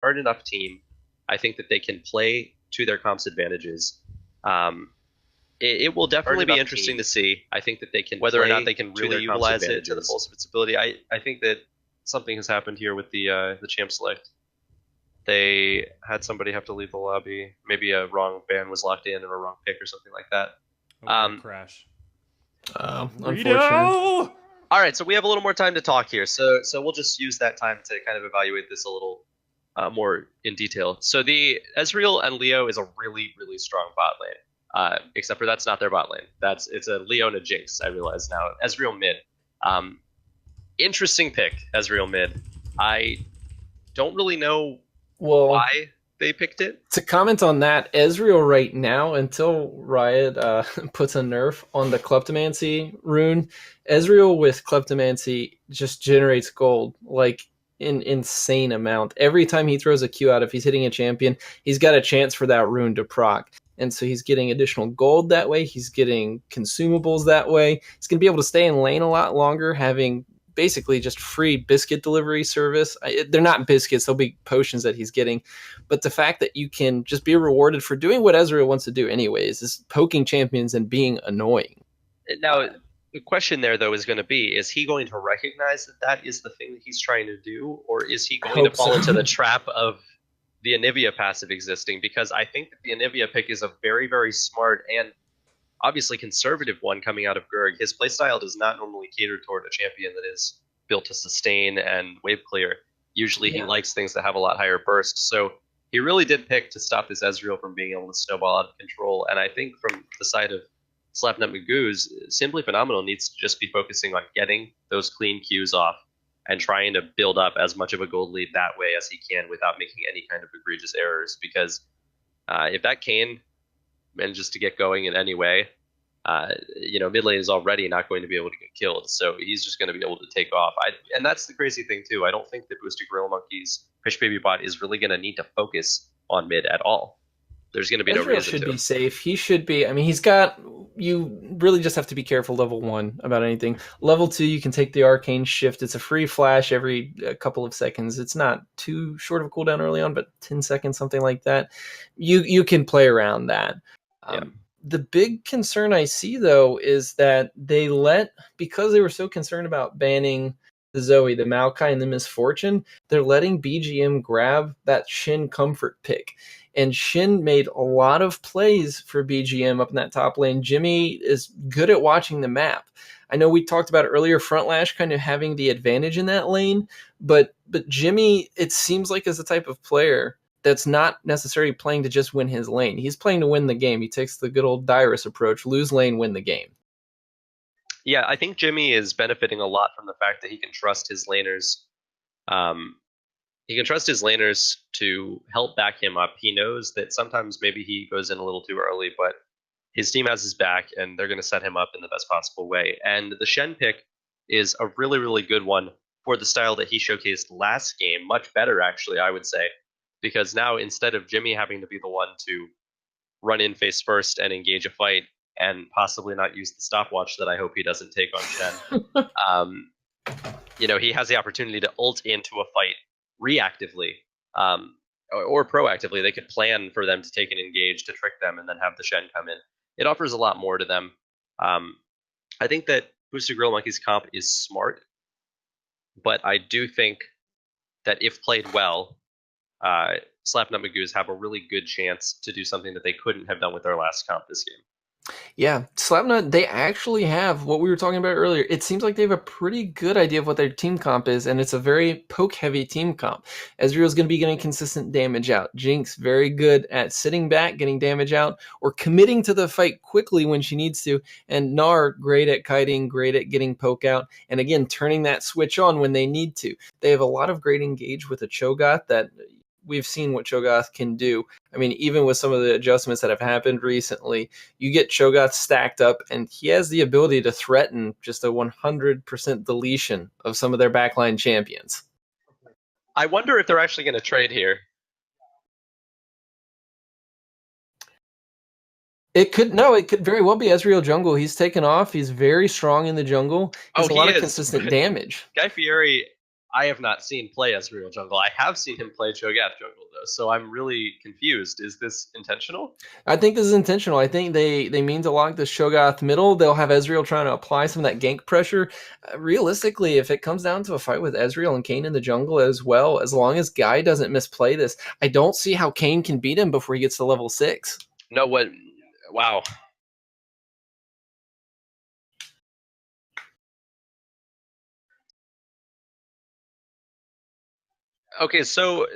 smart enough team. I think that they can play to their comp's advantages. Um, it will definitely be interesting to see. I think that they can whether or not they can really utilize it to the fullest of its ability. I think that something has happened here with the champ select. They had somebody have to leave the lobby. Maybe a wrong ban was locked in or a wrong pick or something like that. Crash. Unfortunate. All right, so we have a little more time to talk here. So we'll just use that time to kind of evaluate this a little more in detail. So the Ezreal and Leo is a really, really strong bot lane. Except for that's not their bot lane. It's a Leo and a Jinx, I realize now. Ezreal mid. Interesting pick, Ezreal mid. I don't really know why they picked it. To comment on that, Ezreal right now, until Riot puts a nerf on the Kleptomancy rune, Ezreal with Kleptomancy just generates gold like in insane amount. Every time he throws a Q out, if he's hitting a champion, he's got a chance for that rune to proc. And so he's getting additional gold that way. He's getting consumables that way. He's going to be able to stay in lane a lot longer, having basically just free biscuit delivery service. They're not biscuits, they'll be potions that he's getting. But the fact that you can just be rewarded for doing what Ezreal wants to do anyways, is poking champions and being annoying. Now, the question there, though, is going to be, is he going to recognize that that is the thing that he's trying to do? Or is he going to fall into the trap of the Anivia passive existing? Because I think that the Anivia pick is a very, very smart and obviously conservative one coming out of Gurg. His playstyle does not normally cater toward a champion that is built to sustain and wave clear. Usually he likes things that have a lot higher burst. So he really did pick to stop this Ezreal from being able to snowball out of control. And I think from the side of Slapnut Magoo's, Simply Phenomenal needs to just be focusing on getting those clean Qs off and trying to build up as much of a gold lead that way as he can without making any kind of egregious errors. Because if that Kayn manages to get going in any way, mid lane is already not going to be able to get killed, so he's just going to be able to take off. And that's the crazy thing too. I don't think that Boosted Gorilla Monkey's Fish Baby bot is really going to need to focus on mid at all. There's going to be no reason should be safe. He should be. I mean, he's got. You really just have to be careful level 1 about anything. Level 2, you can take the Arcane Shift. It's a free flash every couple of seconds. It's not too short of a cooldown early on, but 10 seconds, something like that. You can play around that. The big concern I see, though, is that because they were so concerned about banning the Zoe, the Maokai, and the Misfortune, they're letting BGM grab that Shin comfort pick. And Shin made a lot of plays for BGM up in that top lane. Jimmy is good at watching the map. I know we talked about earlier, Frontlash kind of having the advantage in that lane, but Jimmy, it seems like, is the type of player that's not necessarily playing to just win his lane. He's playing to win the game. He takes the good old Dyrus approach, lose lane, win the game. Yeah, I think Jimmy is benefiting a lot from the fact that he can trust his laners. He can trust his laners to help back him up. He knows that sometimes maybe he goes in a little too early, but his team has his back, and they're going to set him up in the best possible way. And the Shen pick is a really, really good one for the style that he showcased last game. Much better, actually, I would say. Because now, instead of Jimmy having to be the one to run in face first and engage a fight and possibly not use the stopwatch that I hope he doesn't take on Shen, he has the opportunity to ult into a fight reactively or proactively. They could plan for them to take an engage to trick them and then have the Shen come in. It offers a lot more to them. I think that Boosted Gorilla Monkey's comp is smart, but I do think that if played well, Slapnut Magoos have a really good chance to do something that they couldn't have done with their last comp this game. Yeah, Slapnut, they actually have what we were talking about earlier. It seems like they have a pretty good idea of what their team comp is, and it's a very poke-heavy team comp. Ezreal's going to be getting consistent damage out. Jinx, very good at sitting back, getting damage out, or committing to the fight quickly when she needs to. And Gnar, great at kiting, great at getting poke out, and again, turning that switch on when they need to. They have a lot of great engage with a Cho'Gath that we've seen what Cho'Gath can do. I mean, even with some of the adjustments that have happened recently, you get Cho'Gath stacked up, and he has the ability to threaten just a 100% deletion of some of their backline champions. I wonder if they're actually going to trade here. It could very well be Ezreal jungle. He's taken off. He's very strong in the jungle. He has a lot of consistent damage. Guy Fieri I have not seen play Ezreal jungle. I have seen him play Cho'Gath jungle though, so I'm really confused. Is this intentional? I think this is intentional. I think they mean to lock the Shogoth middle. They'll have Ezreal trying to apply some of that gank pressure. Realistically, if it comes down to a fight with Ezreal and Kayn in the jungle as well, as long as Guy doesn't misplay this, I don't see how Kayn can beat him before he gets to level 6. No, what? Wow. Okay, so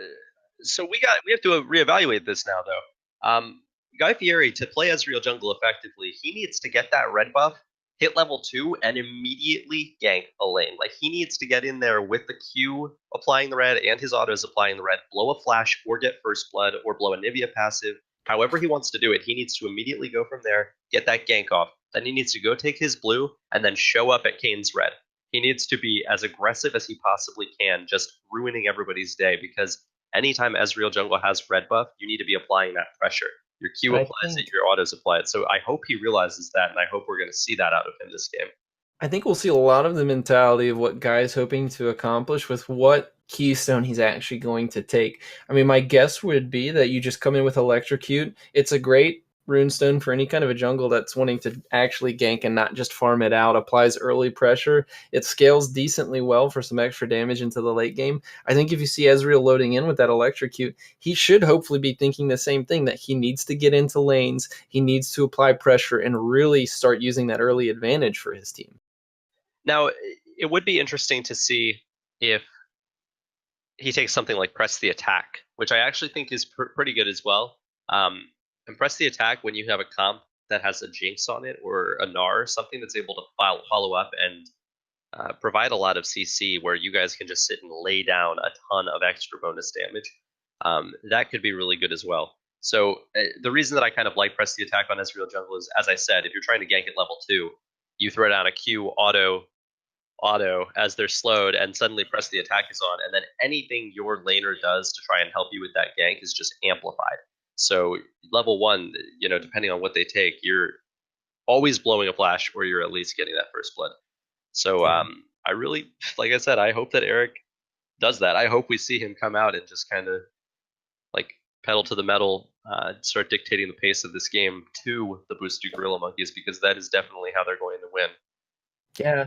we have to reevaluate this now though. Guy Fieri to play Ezreal jungle effectively, he needs to get that red buff, hit level 2, and immediately gank a lane. Like he needs to get in there with the Q applying the red and his autos applying the red, blow a flash or get first blood or blow a Nivea passive. However he wants to do it, he needs to immediately go from there, get that gank off. Then he needs to go take his blue and then show up at Kane's red. He needs to be as aggressive as he possibly can, just ruining everybody's day, because anytime Ezreal jungle has red buff, you need to be applying that pressure. Your Q And I applies it, think your autos apply it. So I hope he realizes that, and I hope we're going to see that out of him this game. I think we'll see a lot of the mentality of what Guy's hoping to accomplish with what keystone he's actually going to take. I mean, my guess would be that you just come in with Electrocute. It's a great runestone for any kind of a jungle that's wanting to actually gank and not just farm it out. Applies early pressure. It scales decently well for some extra damage into the late game. I think if you see Ezreal loading in with that Electrocute, he should hopefully be thinking the same thing, that he needs to get into lanes, he needs to apply pressure and really start using that early advantage for his team. Now, it would be interesting to see if he takes something like Press the Attack, which I actually think is pretty good as well. And Press the Attack, when you have a comp that has a Jinx on it or a Gnar, something that's able to follow up and provide a lot of CC where you guys can just sit and lay down a ton of extra bonus damage. That could be really good as well. So the reason that I kind of like Press the Attack on Ezreal jungle is, as I said, if you're trying to gank at level 2, you throw down a Q auto as they're slowed, and suddenly Press the Attack is on, and then anything your laner does to try and help you with that gank is just amplified. So level 1, depending on what they take, you're always blowing a flash, or you're at least getting that first blood. So I really, like I said, I hope that Eric does that. I hope we see him come out and just kind of like pedal to the metal, start dictating the pace of this game to the boosted Gorilla Monkeys, because that is definitely how they're going to win. Yeah.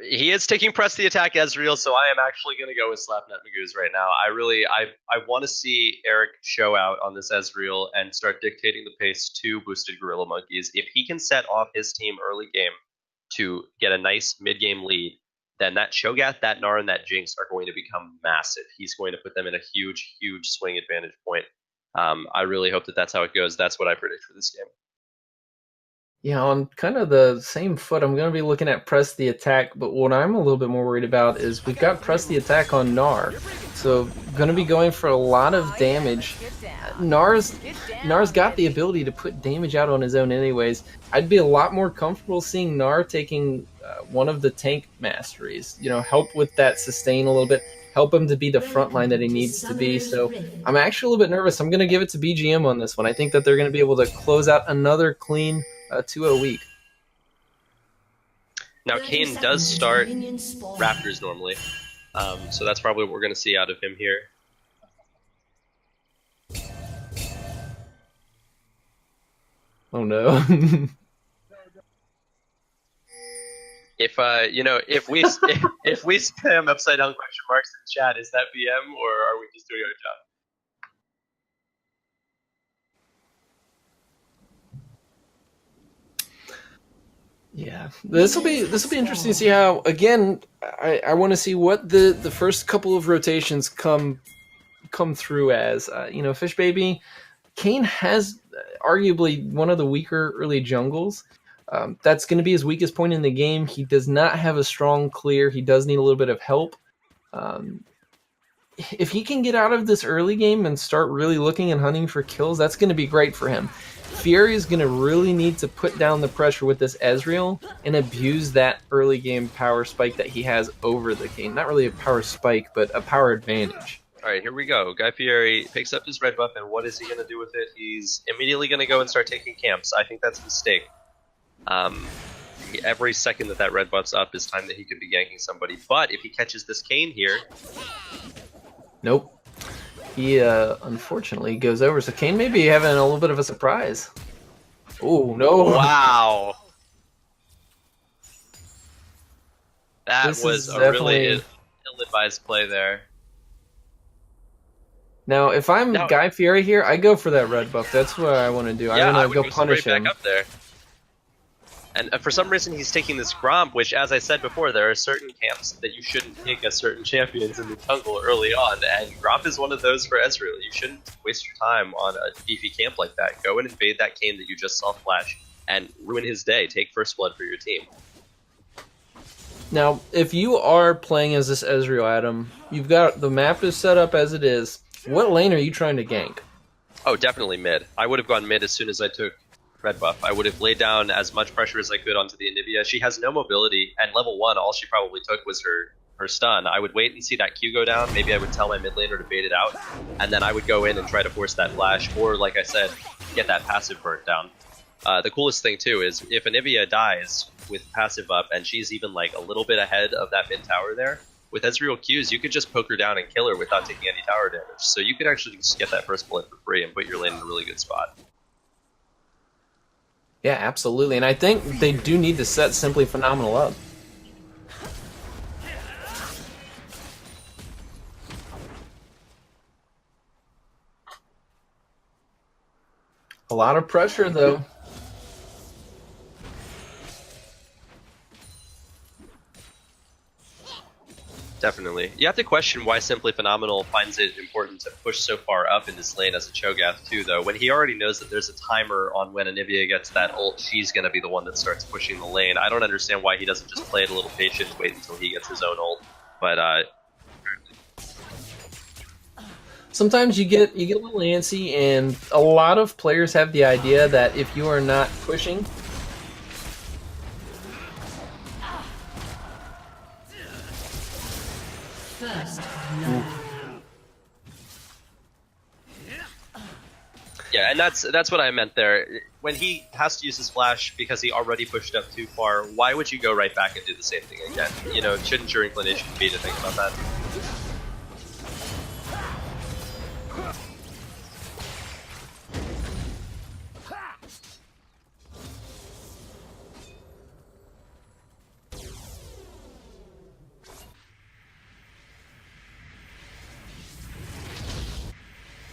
He is taking Press the Attack Ezreal, so I am actually going to go with Slapnet Magoo's right now. I want to see Eric show out on this Ezreal and start dictating the pace to boosted Gorilla Monkeys. If he can set off his team early game to get a nice mid game lead, then that Cho'Gath, that Gnar, and that Jinx are going to become massive. He's going to put them in a huge, huge swing advantage point. I really hope that that's how it goes. That's what I predict for this game. Yeah, on kind of the same foot, I'm going to be looking at Press the Attack, but what I'm a little bit more worried about is we've got Press the Attack on Gnar, so going to be going for a lot of damage. Gnar's got the ability to put damage out on his own anyways. I'd be a lot more comfortable seeing Gnar taking one of the tank masteries, help with that sustain a little bit, help him to be the front line that he needs to be. So I'm actually a little bit nervous. I'm going to give it to BGM on this one. I think that they're going to be able to close out another clean 2-0 week. Now, Kayn does start Raptors normally, so that's probably what we're going to see out of him here. Oh no. if we spam upside down question marks in chat, is that BM or are we just doing our job? This will be interesting to see how. Again, I want to see what the first couple of rotations come through as. Fish Baby, Kane has arguably one of the weaker early jungles. That's going to be his weakest point in the game. He does not have a strong clear. He does need a little bit of help. If he can get out of this early game and start really looking and hunting for kills, that's going to be great for him. Fury is going to really need to put down the pressure with this Ezreal and abuse that early game power spike that he has over the Kane. Not really a power spike, but a power advantage. All right, here we go. Guy Fieri picks up his red buff, and what is he going to do with it? He's immediately going to go and start taking camps. I think that's a mistake. Every second that red buff's up is time that he could be ganking somebody. But if he catches this Kane here... Nope. He, unfortunately, goes over. So Kane may be having a little bit of a surprise. Oh, no. Wow. That was a really ill-advised play there. Now, if I'm Guy Fieri here, I go for that red buff. That's what I want to do. Yeah, I want to go punish him. Back up there. And for some reason, he's taking this Gromp, which, as I said before, there are certain camps that you shouldn't take as certain champions in the jungle early on, and Gromp is one of those for Ezreal. You shouldn't waste your time on a beefy camp like that. Go and invade that Kane that you just saw flash, and ruin his day. Take first blood for your team. Now, if you are playing as this Ezreal, Adam, you've got the map is set up as it is. What lane are you trying to gank? Oh, definitely mid. I would have gone mid as soon as I took red buff. I would have laid down as much pressure as I could onto the Anivia. She has no mobility, and level 1, all she probably took was her stun. I would wait and see that Q go down. Maybe I would tell my mid laner to bait it out, and then I would go in and try to force that flash, or like I said, get that passive burnt down. The coolest thing too is if Anivia dies with passive up, and she's even like a little bit ahead of that mid tower there, with Ezreal Qs, you could just poke her down and kill her without taking any tower damage. So you could actually just get that first bullet for free and put your lane in a really good spot. Yeah, absolutely. And I think they do need to set Simply Phenomenal up. A lot of pressure, though. Definitely. You have to question why Simply Phenomenal finds it important to push so far up in this lane as a Cho'Gath too, though. When he already knows that there's a timer on when Anivia gets that ult, she's going to be the one that starts pushing the lane. I don't understand why he doesn't just play it a little patient and wait until he gets his own ult. But sometimes you get a little antsy, and a lot of players have the idea that if you are not pushing, yeah, and that's what I meant there. When he has to use his flash because he already pushed up too far, why would you go right back and do the same thing again? You know, shouldn't your inclination be to think about that?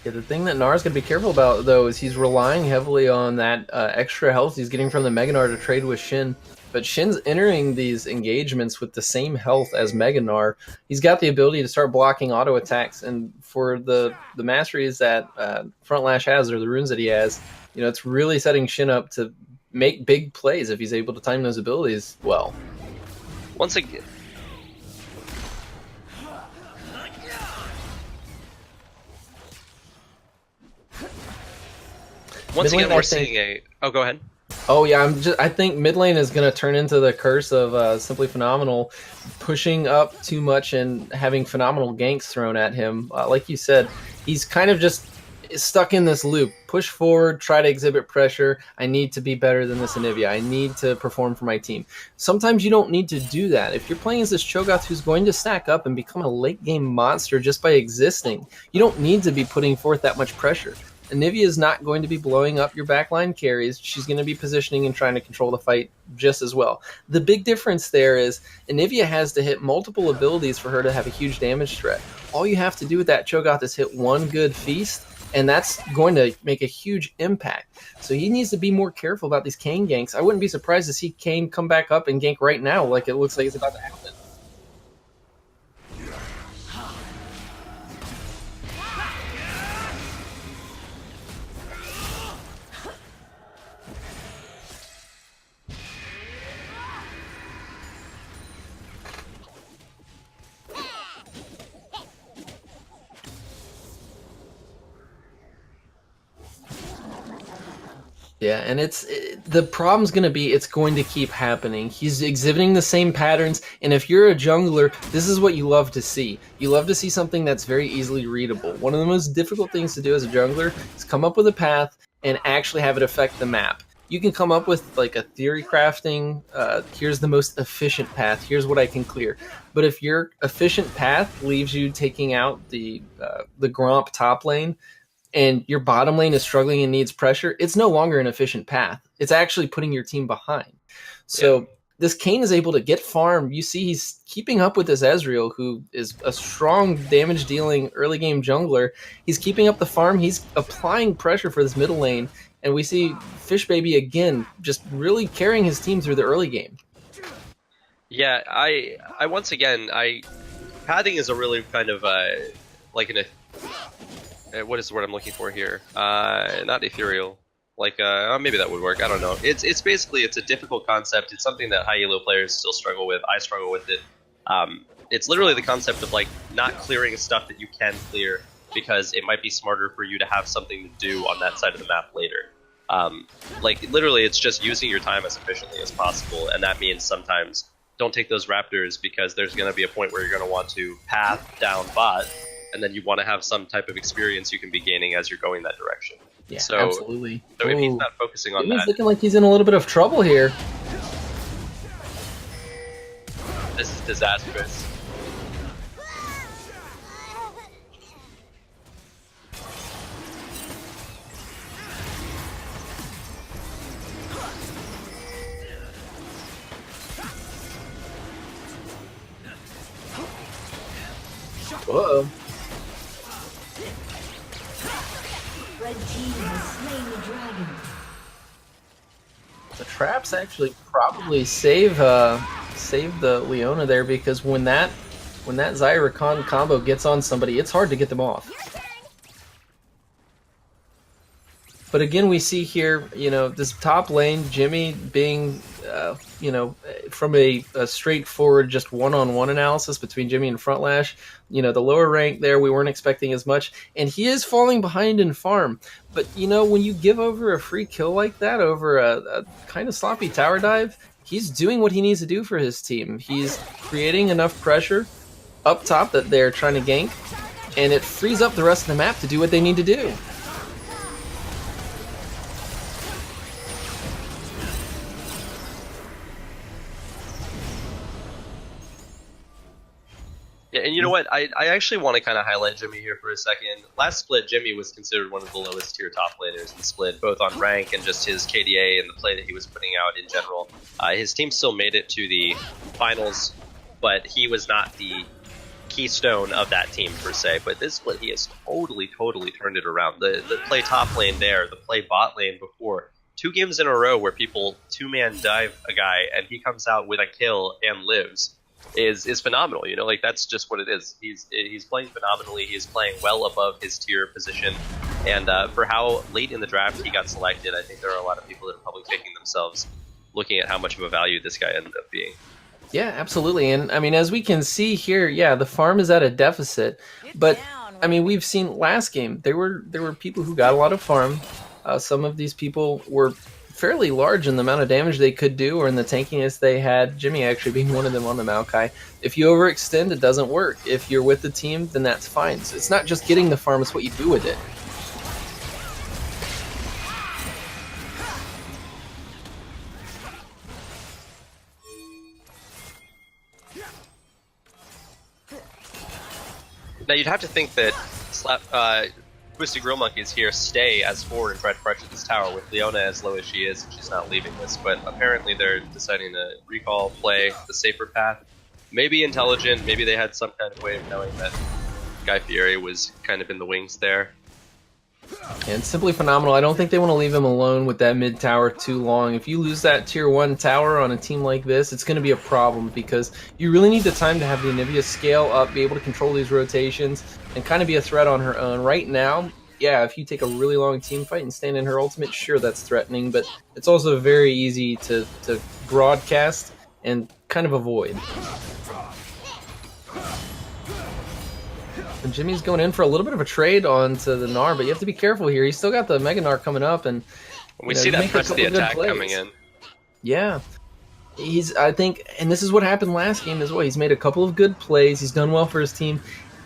Yeah, the thing that Nara's going to be careful about, though, is he's relying heavily on that extra health he's getting from the Mega Gnar to trade with Shin. But Shin's entering these engagements with the same health as Mega Gnar. He's got the ability to start blocking auto attacks, and for the masteries that Front Lash has, or the runes that he has, you know, it's really setting Shin up to make big plays if he's able to time those abilities well. Once again... Once again, we're seeing a... Oh, go ahead. Oh, yeah, I think mid lane is going to turn into the curse of Simply Phenomenal, pushing up too much and having phenomenal ganks thrown at him. Like you said, he's kind of just stuck in this loop. Push forward, try to exhibit pressure. I need to be better than this Anivia. I need to perform for my team. Sometimes you don't need to do that. If you're playing as this Cho'Gath who's going to stack up and become a late game monster just by existing, you don't need to be putting forth that much pressure. Anivia is not going to be blowing up your backline carries. She's going to be positioning and trying to control the fight just as well. The big difference there is Anivia has to hit multiple abilities for her to have a huge damage threat. All you have to do with that Cho'Gath is hit one good feast, and that's going to make a huge impact. So he needs to be more careful about these Kayn ganks. I wouldn't be surprised to see Kayn come back up and gank right now, like it looks like it's about to happen. Yeah, and the problem's going to be it's going to keep happening. He's exhibiting the same patterns, and if you're a jungler, this is what you love to see. You love to see something that's very easily readable. One of the most difficult things to do as a jungler is come up with a path and actually have it affect the map. You can come up with like a theory crafting, here's the most efficient path, here's what I can clear. But if your efficient path leaves you taking out the Gromp top lane, and your bottom lane is struggling and needs pressure, it's no longer an efficient path. It's actually putting your team behind. So this Kayn is able to get farm. You see he's keeping up with this Ezreal, who is a strong damage-dealing early-game jungler. He's keeping up the farm. He's applying pressure for this middle lane. And we see Fish Baby, again, just really carrying his team through the early game. Yeah, I once again, padding is a really kind of like what is the word I'm looking for here? Not ethereal. Like, maybe that would work. I don't know. It's basically, it's a difficult concept. It's something that high elo players still struggle with. I struggle with it. It's literally the concept of like not clearing stuff that you can clear because it might be smarter for you to have something to do on that side of the map later. Like literally, it's just using your time as efficiently as possible, and that means sometimes don't take those raptors because there's going to be a point where you're going to want to path down bot. And then you want to have some type of experience you can be gaining as you're going that direction. Yeah, so, absolutely. So if he's not focusing on that... He's looking like he's in a little bit of trouble here. This is disastrous. Whoa. Red team has slain the dragon. The traps actually probably save the Leona there, because when that Zyra Khan combo gets on somebody, it's hard to get them off. But again, we see here, you know, this top lane, Jimmy being, you know, from a straightforward just one-on-one analysis between Jimmy and Frontlash, you know, the lower rank there, we weren't expecting as much, and he is falling behind in farm. But, you know, when you give over a free kill like that over a kind of sloppy tower dive, he's doing what he needs to do for his team. He's creating enough pressure up top that they're trying to gank, and it frees up the rest of the map to do what they need to do. Yeah, and you know what? I actually want to kind of highlight Jimmy here for a second. Last split, Jimmy was considered one of the lowest tier top laners in split, both on rank and just his KDA and the play that he was putting out in general. His team still made it to the finals, but he was not the keystone of that team per se. But this split, he has totally turned it around. The play top lane there, the play bot lane before, 2 games in a row where people 2-man dive a guy and he comes out with a kill and lives. Is phenomenal, you know, like that's just what it is. He's playing phenomenally. He's playing well above his tier position, and for how late in the draft he got selected, I think there are a lot of people that are probably kicking themselves looking at how much of a value this guy ended up being. Yeah, absolutely. And I mean, as we can see here, yeah, the farm is at a deficit, but I mean, we've seen last game there were people who got a lot of farm. Some of these people were fairly large in the amount of damage they could do or in the tankiness they had, Jimmy actually being one of them on the Maokai. If you overextend, it doesn't work. If you're with the team, then that's fine. So it's not just getting the farm, it's what you do with it. Now you'd have to think that Twisted Grill Monkeys here stay as forward and try to pressure this tower with Leona as low as she is, and she's not leaving this, but apparently they're deciding to recall, play the safer path. Maybe intelligent, maybe they had some kind of way of knowing that Guy Fieri was kind of in the wings there. And simply phenomenal. I don't think they want to leave him alone with that mid tower too long. If you lose that tier 1 tower on a team like this, it's going to be a problem because you really need the time to have the Anivia scale up, be able to control these rotations, and kind of be a threat on her own. Right now, yeah, if you take a really long team fight and stand in her ultimate, sure, that's threatening, but it's also very easy to broadcast and kind of avoid. And Jimmy's going in for a little bit of a trade onto the Gnar, but you have to be careful here. He's still got the Mega Gnar coming up, and we see that press the attack coming in. Yeah. I think, and this is what happened last game as well. He's made a couple of good plays. He's done well for his team.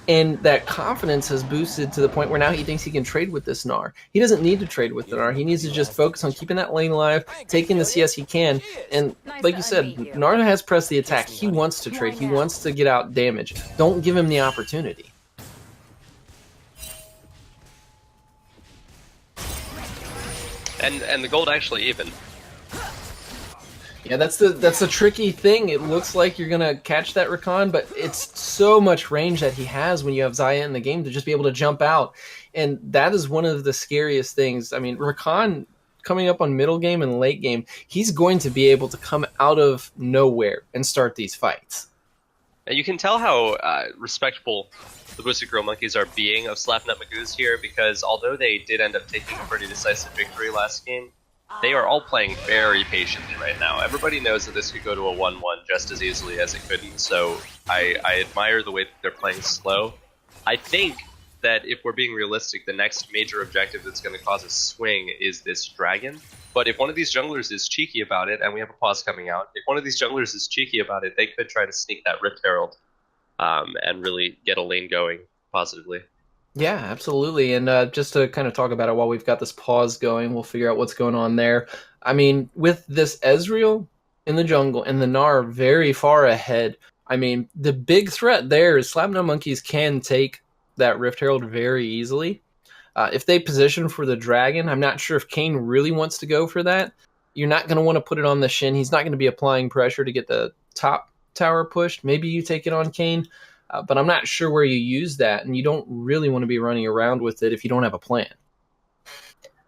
And that confidence has boosted to the point where now he thinks he can trade with this Gnar. He doesn't need to trade with the Gnar. He needs to just focus on keeping that lane alive, taking the CS he can. And like you said, Gnar has pressed the attack. He wants to trade. He wants to get out damage. Don't give him the opportunity. And the gold actually even. Yeah, that's the tricky thing. It looks like you're gonna catch that Rakan, but it's so much range that he has when you have Xayah in the game to just be able to jump out, and that is one of the scariest things. I mean, Rakan coming up on middle game and late game, he's going to be able to come out of nowhere and start these fights. And you can tell how respectful the Boosted Girl Monkeys are being of Slapnut Magoo's here, because although they did end up taking a pretty decisive victory last game, they are all playing very patiently right now. Everybody knows that this could go to a 1-1 just as easily as it couldn't, so I admire the way that they're playing slow. I think that if we're being realistic, the next major objective that's going to cause a swing is this dragon. But if one of these junglers is cheeky about it, and we have a pause coming out, if one of these junglers is cheeky about it, they could try to sneak that Rift Herald and really get a lane going positively. Yeah, absolutely. And just to kind of talk about it while we've got this pause going, we'll figure out what's going on there. I mean, with this Ezreal in the jungle and the Gnar very far ahead, I mean, the big threat there is Slapnut Monkeys can take that Rift Herald very easily. If they position for the dragon, I'm not sure if Kayn really wants to go for that. You're not going to want to put it on the Shin. He's not going to be applying pressure to get the top tower pushed. Maybe you take it on Kayn. But I'm not sure where you use that, and you don't really want to be running around with it if you don't have a plan.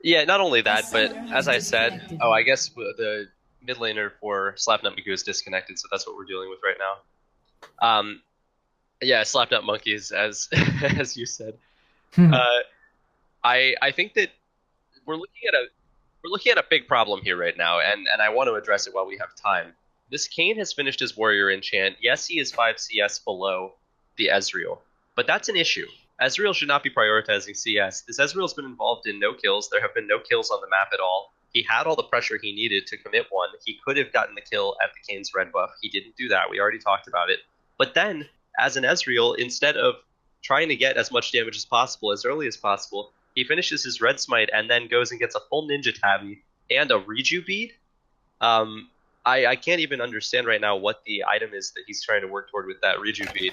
Yeah, not only that, but as I said, I guess the mid laner for Slapnut Magoo is disconnected, so that's what we're dealing with right now. Yeah, Slapnut Monkeys, as as you said. I think that we're looking at a big problem here right now, and I want to address it while we have time. This Kayn has finished his warrior enchant. Yes, he is 5 CS below the Ezreal, but that's an issue. Ezreal should not be prioritizing CS. This Ezreal's been involved in no kills. There have been no kills on the map at all. He had all the pressure he needed to commit one. He could have gotten the kill at the Kayn's red buff. He didn't do that. We already talked about it. But then, as an Ezreal, instead of trying to get as much damage as possible, as early as possible, he finishes his red smite and then goes and gets a full ninja tabby and a reju bead. I can't even understand right now what the item is that he's trying to work toward with that reju bead.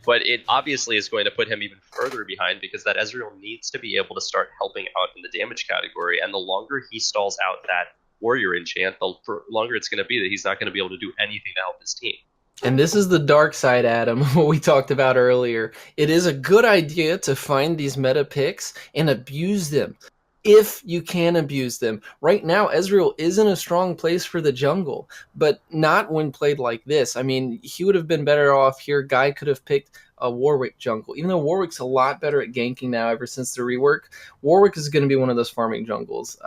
But it obviously is going to put him even further behind, because that Ezreal needs to be able to start helping out in the damage category, and the longer he stalls out that warrior enchant, the longer it's going to be that he's not going to be able to do anything to help his team. And this is the dark side, Adam, what we talked about earlier. It is a good idea to find these meta picks and abuse them, if you can abuse them. Right now, Ezreal is in a strong place for the jungle, but not when played like this. I mean, he would have been better off here. Guy could have picked a Warwick jungle. Even though Warwick's a lot better at ganking now ever since the rework, Warwick is going to be one of those farming jungles.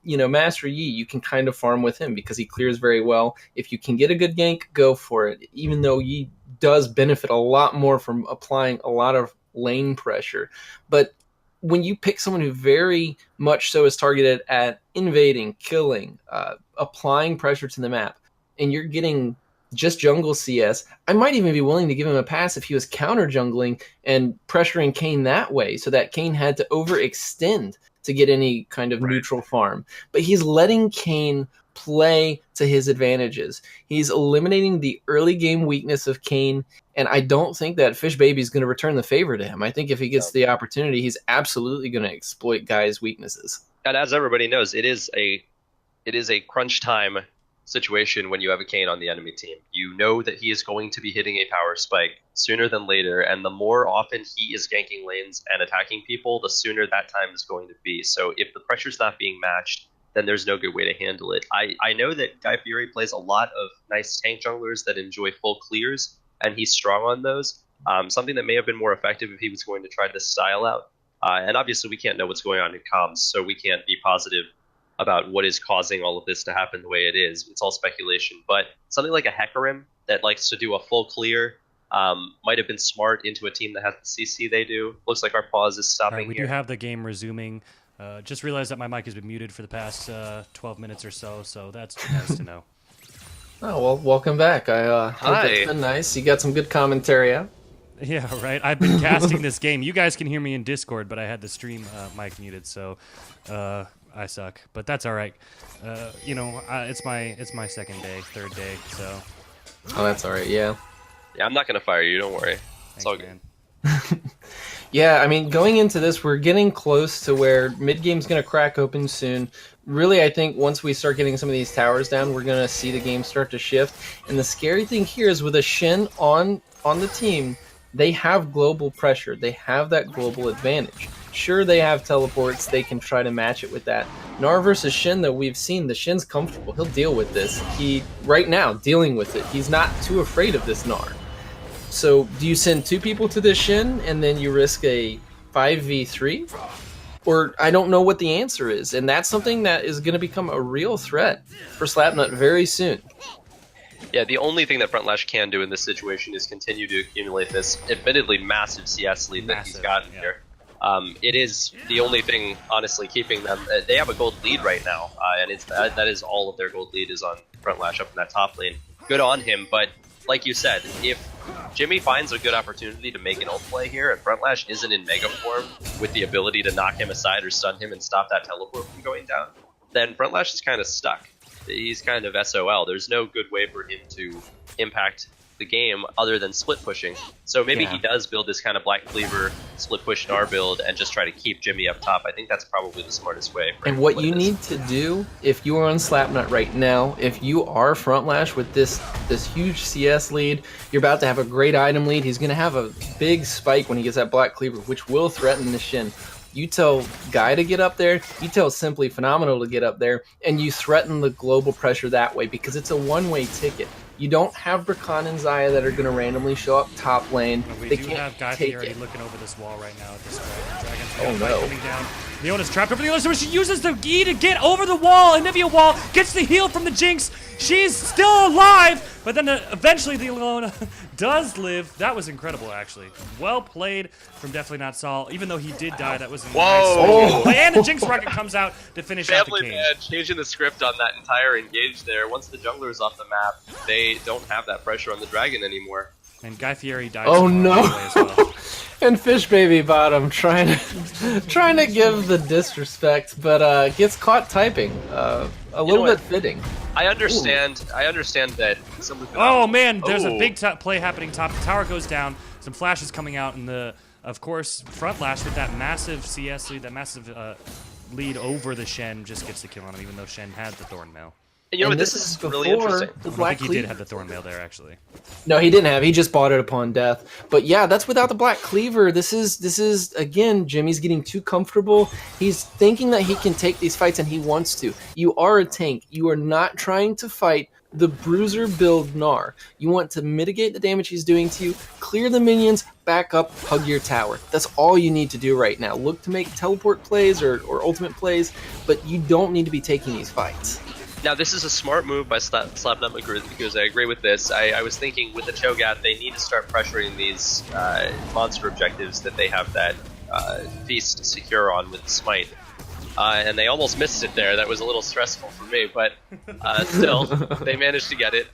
Master Yi, you can kind of farm with him because he clears very well. If you can get a good gank, go for it, even though Yi does benefit a lot more from applying a lot of lane pressure. But when you pick someone who very much so is targeted at invading, killing, applying pressure to the map, and you're getting just jungle CS, I might even be willing to give him a pass if he was counter jungling and pressuring Kayn that way, so that Kayn had to overextend to get any kind of neutral farm. But he's letting Kayn play to his advantages. He's eliminating the early game weakness of Kayn, and I don't think that Fish Baby is going to return the favor to him. I think if he gets the opportunity, he's absolutely going to exploit Guy's weaknesses. And as everybody knows, it is a crunch time situation when you have a Kayn on the enemy team. You know that he is going to be hitting a power spike sooner than later, and the more often he is ganking lanes and attacking people, the sooner that time is going to be. So if the pressure's not being matched, then there's no good way to handle it. I know that Guy Fieri plays a lot of nice tank junglers that enjoy full clears, and he's strong on those. Something that may have been more effective if he was going to try this style out. And obviously we can't know what's going on in comms, so we can't be positive about what is causing all of this to happen the way it is. It's all speculation. But something like a Hecarim that likes to do a full clear might have been smart into a team that has the CC they do. Looks like our pause is stopping All right, we here. do have the game resuming. Just realized that my mic has been muted for the past 12 minutes or so that's nice to know. Oh, well, welcome back. I hope it's been nice. You got some good commentary out. Yeah, right. I've been casting this game. You guys can hear me in Discord, but I had the stream mic muted, so I suck. But that's all right. You know, it's my second day, third day, so. Oh, that's all right. Yeah. Yeah, I'm not going to fire you. Don't worry. It's Thanks, all good. man. Yeah, I mean, going into this, we're getting close to where mid-game's going to crack open soon. Really, I think once we start getting some of these towers down, we're going to see the game start to shift. And the scary thing here is with a Shin on the team, they have global pressure. They have that global advantage. Sure, they have teleports. They can try to match it with that. Gnar versus Shin, though, we've seen the Shin's comfortable. He'll deal with this. Right now, dealing with it. He's not too afraid of this Gnar. So, do you send 2 people to this Shin, and then you risk a 5v3? Or, I don't know what the answer is. And that's something that is going to become a real threat for Slapnut very soon. Yeah, the only thing that Frontlash can do in this situation is continue to accumulate this admittedly massive CS lead that he's gotten here. It is the only thing, honestly, keeping them. They have a gold lead right now, and that is all of their gold lead is on Frontlash up in that top lane. Good on him, but like you said, if Jimmy finds a good opportunity to make an ult play here, and Frontlash isn't in Mega form with the ability to knock him aside or stun him and stop that teleport from going down, then Frontlash is kind of stuck. He's kind of SOL. There's no good way for him to impact the game other than split pushing. So maybe he does build this kind of Black Cleaver split push Gnar build and just try to keep Jimmy up top. I think that's probably the smartest way. And what you need to do, if you are on Slapnut right now, if you are Frontlash with this huge CS lead, you're about to have a great item lead. He's going to have a big spike when he gets that Black Cleaver, which will threaten the Shin. You tell Guy to get up there, you tell Simply Phenomenal to get up there, and you threaten the global pressure that way because it's a one-way ticket. You don't have Rakan and Xayah that are going to randomly show up top lane. We do have Guy Fieri looking over this wall right now at this Dragon's coming down. Leona's trapped over the other side. She uses the E to get over the wall. Anivia wall gets the heal from the Jinx. She's still alive, but then eventually the Leona does live. That was incredible, actually. Well played from Definitely Not Saul. Even though he did die, that was a nice play. And the Jinx rocket comes out to finish out the game. Man, changing the script on that entire engage there. Once the jungler is off the map, they don't have that pressure on the dragon anymore. And Guy Fieri died. Oh no! As well. And Fish Baby Bottom trying to give the disrespect, but gets caught typing. A little bit fitting. I understand. I understand that. Oh man, there's a big play happening top. The tower goes down. Some flashes coming out, and of course Frontlash with that massive CS lead, that massive lead over the Shen, just gets the kill on him, even though Shen had the Thorn Mail. And you know what? This is really interesting. I think he did have the Thorn Mail there, actually. No, he didn't have. He just bought it upon death. But yeah, that's without the Black Cleaver. This is again, Jimmy's getting too comfortable. He's thinking that he can take these fights, and he wants to. You are a tank. You are not trying to fight the Bruiser build Gnar. You want to mitigate the damage he's doing to you, clear the minions, back up, hug your tower. That's all you need to do right now. Look to make teleport plays or ultimate plays, but you don't need to be taking these fights. Now, this is a smart move by Slapnut because I agree with this. I was thinking with the Cho'Gath, they need to start pressuring these monster objectives that they have that feast secure on with the Smite. And they almost missed it there. That was a little stressful for me, but still, they managed to get it.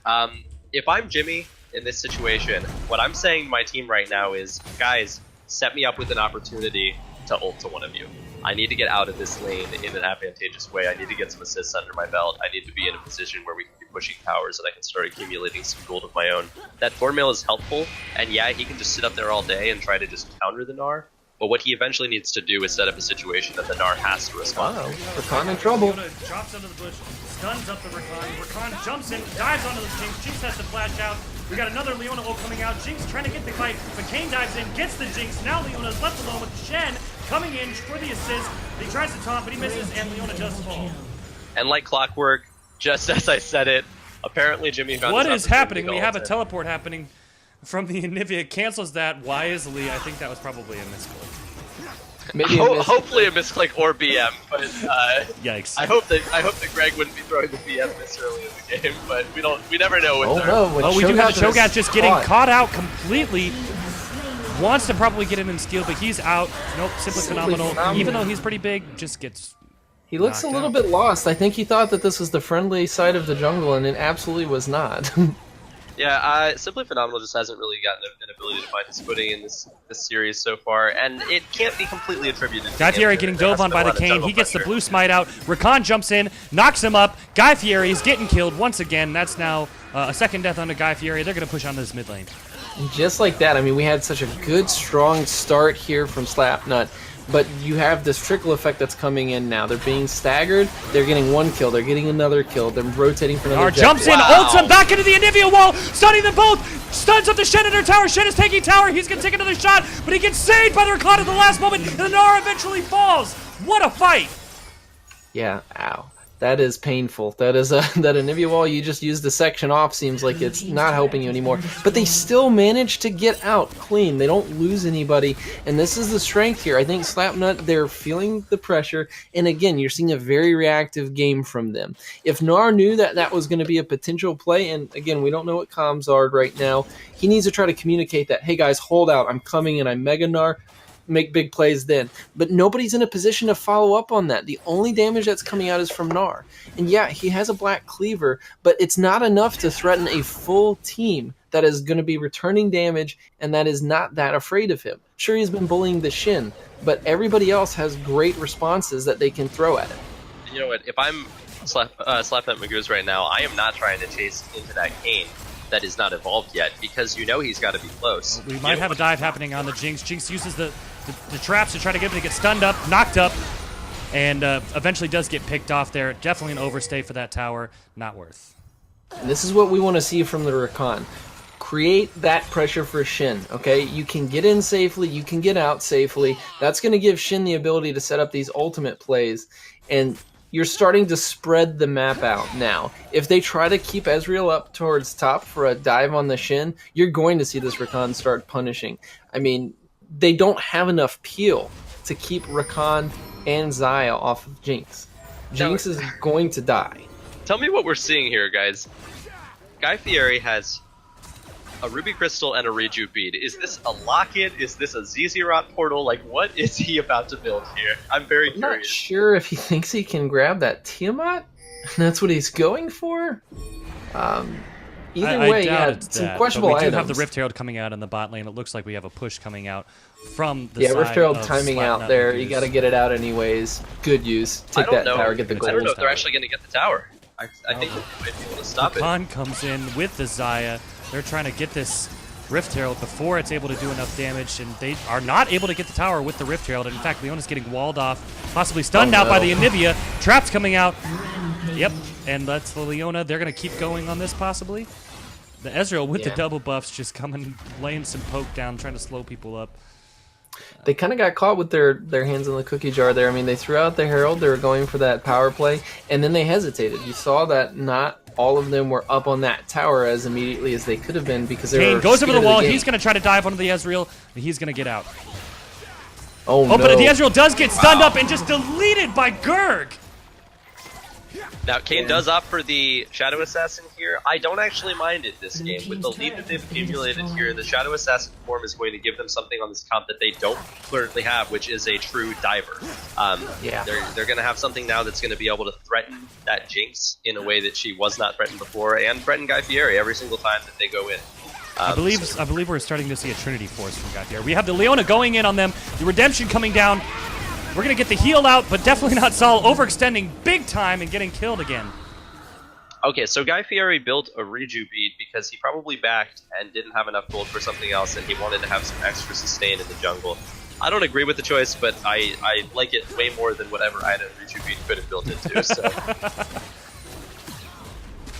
If I'm Jimmy in this situation, what I'm saying to my team right now is, guys, set me up with an opportunity to ult to one of you. I need to get out of this lane in an advantageous way. I need to get some assists under my belt. I need to be in a position where we can be pushing towers and I can start accumulating some gold of my own. That Thorn Mail is helpful, and yeah, he can just sit up there all day and try to just counter the Gnar. But what he eventually needs to do is set up a situation that the Gnar has to respond to. Rakan in trouble. Drops under the bush, stuns up the Rakan. Rakan jumps in, dives onto the Jinx. Jinx has to flash out. We got another Leona ult coming out. Jinx trying to get the fight, but Kane dives in, gets the Jinx. Now Leona's left alone with Shen coming in for the assist. He tries to taunt, but he misses, and Leona does fall. And like clockwork, just as I said it, apparently Jimmy found What his is happening? opportunity We have a to ult teleport happening from the Anivia. Cancels that wisely. I think that was probably a misclick. Maybe hopefully a misclick or BM, but Yikes. I hope that Greg wouldn't be throwing the BM this early in the game, but we never know with Oh, we do have Cho'Gath just getting caught out completely. Wants to probably get in and steal, but he's out. Nope, simply phenomenal. Even though he's pretty big, just gets. He looks a little bit lost. I think he thought that this was the friendly side of the jungle, and it absolutely was not. Yeah, Simply Phenomenal just hasn't really gotten an ability to find his footing in this series so far, and it can't be completely attributed to Guy Fieri getting dove on by the Kane. He gets the blue smite out. Rakan jumps in, knocks him up. Guy Fieri is getting killed once again. That's now a second death onto Guy Fieri. They're going to push on this mid lane. And just like that, I mean, we had such a good, strong start here from Slapnut, but you have this trickle effect that's coming in now. They're being staggered. They're getting one kill. They're getting another kill. They're rotating for another jumps in, ults him back into the Anivia wall, stunning them both. Stuns up the Shen in her tower. Shen is taking tower. He's going to take another shot, but he gets saved by the Rakan at the last moment, and the Nara eventually falls. What a fight. Yeah, ow. That is painful. That is that Anivia wall you just used the section off seems like it's not helping you anymore. But they still manage to get out clean. They don't lose anybody. And this is the strength here. I think Slapnut, they're feeling the pressure. And again, you're seeing a very reactive game from them. If Nar knew that that was going to be a potential play, and again, we don't know what comms are right now, he needs to try to communicate that, hey guys, hold out. I'm coming and I'm Mega Nar. Make big plays then. But nobody's in a position to follow up on that. The only damage that's coming out is from Nar. And yeah, he has a black cleaver, but it's not enough to threaten a full team that is going to be returning damage and that is not that afraid of him. Sure, he's been bullying the Shin, but everybody else has great responses that they can throw at him. You know what? If I'm Slapnut Magoo's right now, I am not trying to chase into that Kane that is not evolved yet, because you know he's got to be close. We might have a dive happening on the Jinx. Jinx uses the traps to try to get him to get stunned up, knocked up, and eventually does get picked off there. Definitely an overstay for that tower. Not worth. And this is what we want to see from the Rakan. Create that pressure for Shin, okay? You can get in safely, you can get out safely. That's going to give Shin the ability to set up these ultimate plays, and you're starting to spread the map out now. If they try to keep Ezreal up towards top for a dive on the Shin, you're going to see this Rakan start punishing. I mean, they don't have enough peel to keep Rakan and Xayah off of Jinx. Jinx is going to die. Tell me what we're seeing here, guys. Guy Fieri has a Ruby Crystal and a Reju bead. Is this a Locket? Is this a Zizirot portal? Like, what is he about to build here? I'm very curious. I'm not sure if he thinks he can grab that Tiamat. That's what he's going for. Either way, yeah, some questionable items. We do have the Rift Herald coming out in the bot lane. It looks like we have a push coming out from the side Rift Herald of timing out there. You got to get it out anyways. Good use. Take that tower, get the gold. I don't know if they're actually going to get the tower. I think they might be able to stop it. Rakan comes in with the Xayah. They're trying to get this Rift Herald before it's able to do enough damage, and they are not able to get the tower with the Rift Herald. In fact, Leona's getting walled off, possibly stunned out by the Anivia. Traps coming out. Yep, and that's the Leona. They're going to keep going on this, possibly. The Ezreal with the double buffs just coming, laying some poke down, trying to slow people up. They kind of got caught with their hands in the cookie jar there. I mean, they threw out the Herald. They were going for that power play, and then they hesitated. You saw that not all of them were up on that tower as immediately as they could have been because they Kane were goes over the wall. game. He's going to try to dive onto the Ezreal, and he's going to get out. Oh, no. But the Ezreal does get stunned up and just deleted by Gurg. Now, Kane does opt for the Shadow Assassin here. I don't actually mind it this game. With the lead that they've accumulated here, the Shadow Assassin form is going to give them something on this comp that they don't currently have, which is a true diver. They're going to have something now that's going to be able to threaten that Jinx in a way that she was not threatened before, and threaten Guy Fieri every single time that they go in. I believe we're starting to see a Trinity Force from Guy Fieri. We have the Leona going in on them, the Redemption coming down. We're going to get the heal out, but definitely not Sol overextending big time and getting killed again. Okay, so Guy Fieri built a Reju bead because he probably backed and didn't have enough gold for something else, and he wanted to have some extra sustain in the jungle. I don't agree with the choice, but I like it way more than whatever item Reju bead could have built into. So.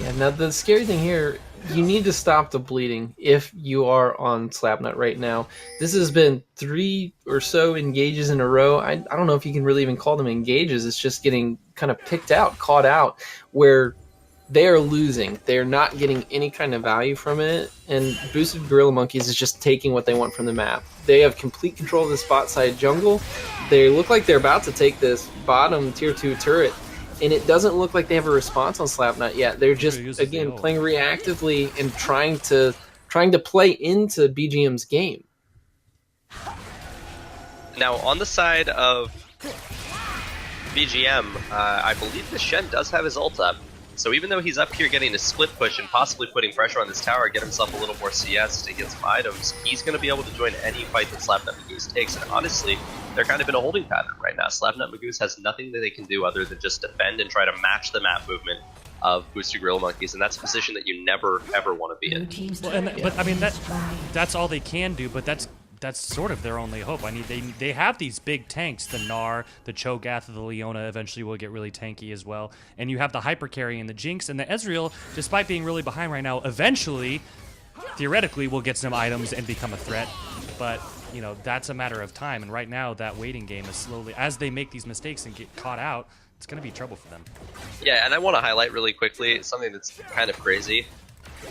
Yeah, now the scary thing here, you need to stop the bleeding if you are on Slapnut right now. This has been 3 or so engages in a row. I don't know if you can really even call them engages. It's just getting kind of picked out, caught out, where they are losing. They're not getting any kind of value from it, and Boosted Gorilla Monkeys is just taking what they want from the map. They have complete control of the spot side jungle. They look like they're about to take this bottom tier 2 turret, and it doesn't look like they have a response on Slapnut yet. They're just, again, playing reactively and trying to play into BGM's game. Now, on the side of BGM, I believe the Shen does have his ult up. So even though he's up here getting a split push and possibly putting pressure on this tower, get himself a little more CS to get some items, he's going to be able to join any fight that Slapnut Magoose takes. And honestly, they're kind of in a holding pattern right now. Slapnut Magoose has nothing that they can do other than just defend and try to match the map movement of Boosted Gorilla Monkeys, and that's a position that you never, ever want to be in. Well, but I mean, that's all they can do, but that's sort of their only hope. I mean, they have these big tanks, the Gnar, the Cho'Gath, the Leona eventually will get really tanky as well. And you have the Hyper Carry and the Jinx, and the Ezreal, despite being really behind right now, eventually, theoretically, will get some items and become a threat. But, you know, that's a matter of time. And right now, that waiting game is slowly, as they make these mistakes and get caught out, it's going to be trouble for them. Yeah, and I want to highlight really quickly something that's kind of crazy.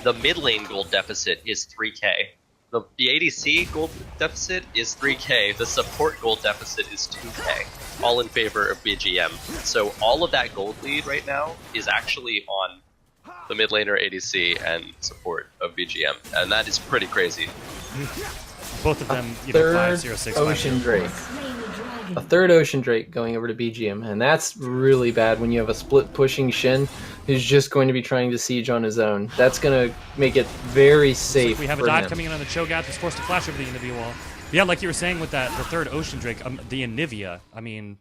The mid lane gold deficit is 3k. The ADC gold deficit is 3k, the support gold deficit is 2k, all in favor of BGM. So all of that gold lead right now is actually on the mid laner ADC and support of BGM, and that is pretty crazy. Both of them, you know, 5-0-6, Ocean Drake. A third Ocean Drake going over to BGM, and that's really bad when you have a split pushing Shin who's just going to be trying to siege on his own. That's going to make it very safe. We have a dive coming in on the Cho'Gath, who's forced to flash over the Anivia wall. Yeah, like you were saying with that, the third Ocean Drake, the Anivia, I mean,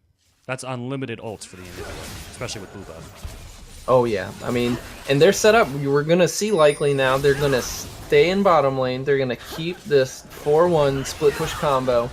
that's unlimited ults for the Anivia, especially with blue buff. Oh yeah, I mean, and they're set up. We're going to see likely now they're going to stay in bottom lane. They're going to keep this 4-1 split push combo.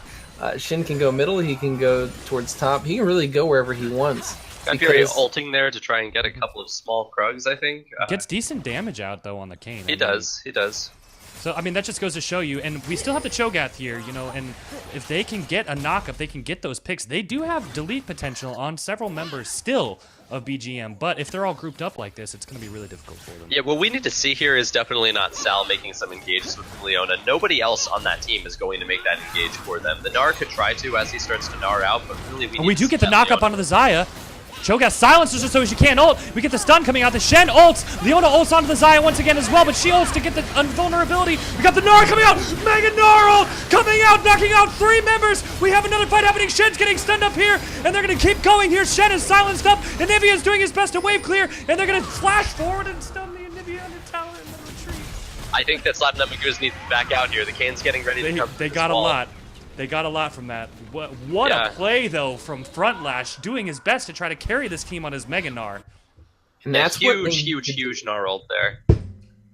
Shin can go middle, he can go towards top, he can really go wherever he wants. Got Fury ulting there to try and get a couple of small Krugs, I think. Gets decent damage out, though, on the Kayn. He does. So, I mean, that just goes to show you, and we still have the Cho'Gath here, you know, and if they can get a knock, if they can get those picks, they do have delete potential on several members still of BGM, but if they're all grouped up like this, it's going to be really difficult for them. Yeah, what we need to see here is definitely not Sal making some engages with Leona. Nobody else on that team is going to make that engage for them. The Gnar could try to as he starts to Gnar out, but really we do get the knock up onto the Xayah. Cho'Gath silences her so she can't ult. We get the stun coming out. The Shen ults. Leona ults onto the Xayah once again as well, but she ults to get the invulnerability. We got the Gnar coming out. Mega Gnar ult coming out, knocking out 3 members. We have another fight happening. Shen's getting stunned up here, and they're going to keep going here. Shen is silenced up. Anivia is doing his best to wave clear, and they're going to flash forward and stun the Anivia on the tower and then retreat. I think that Slapnut Magoose needs to back out here. The Kayn's getting ready to come. They got a lot. They got a lot from that. What a play, though, from Frontlash, doing his best to try to carry this team on his Mega Gnar. And that's huge Gnar ult there.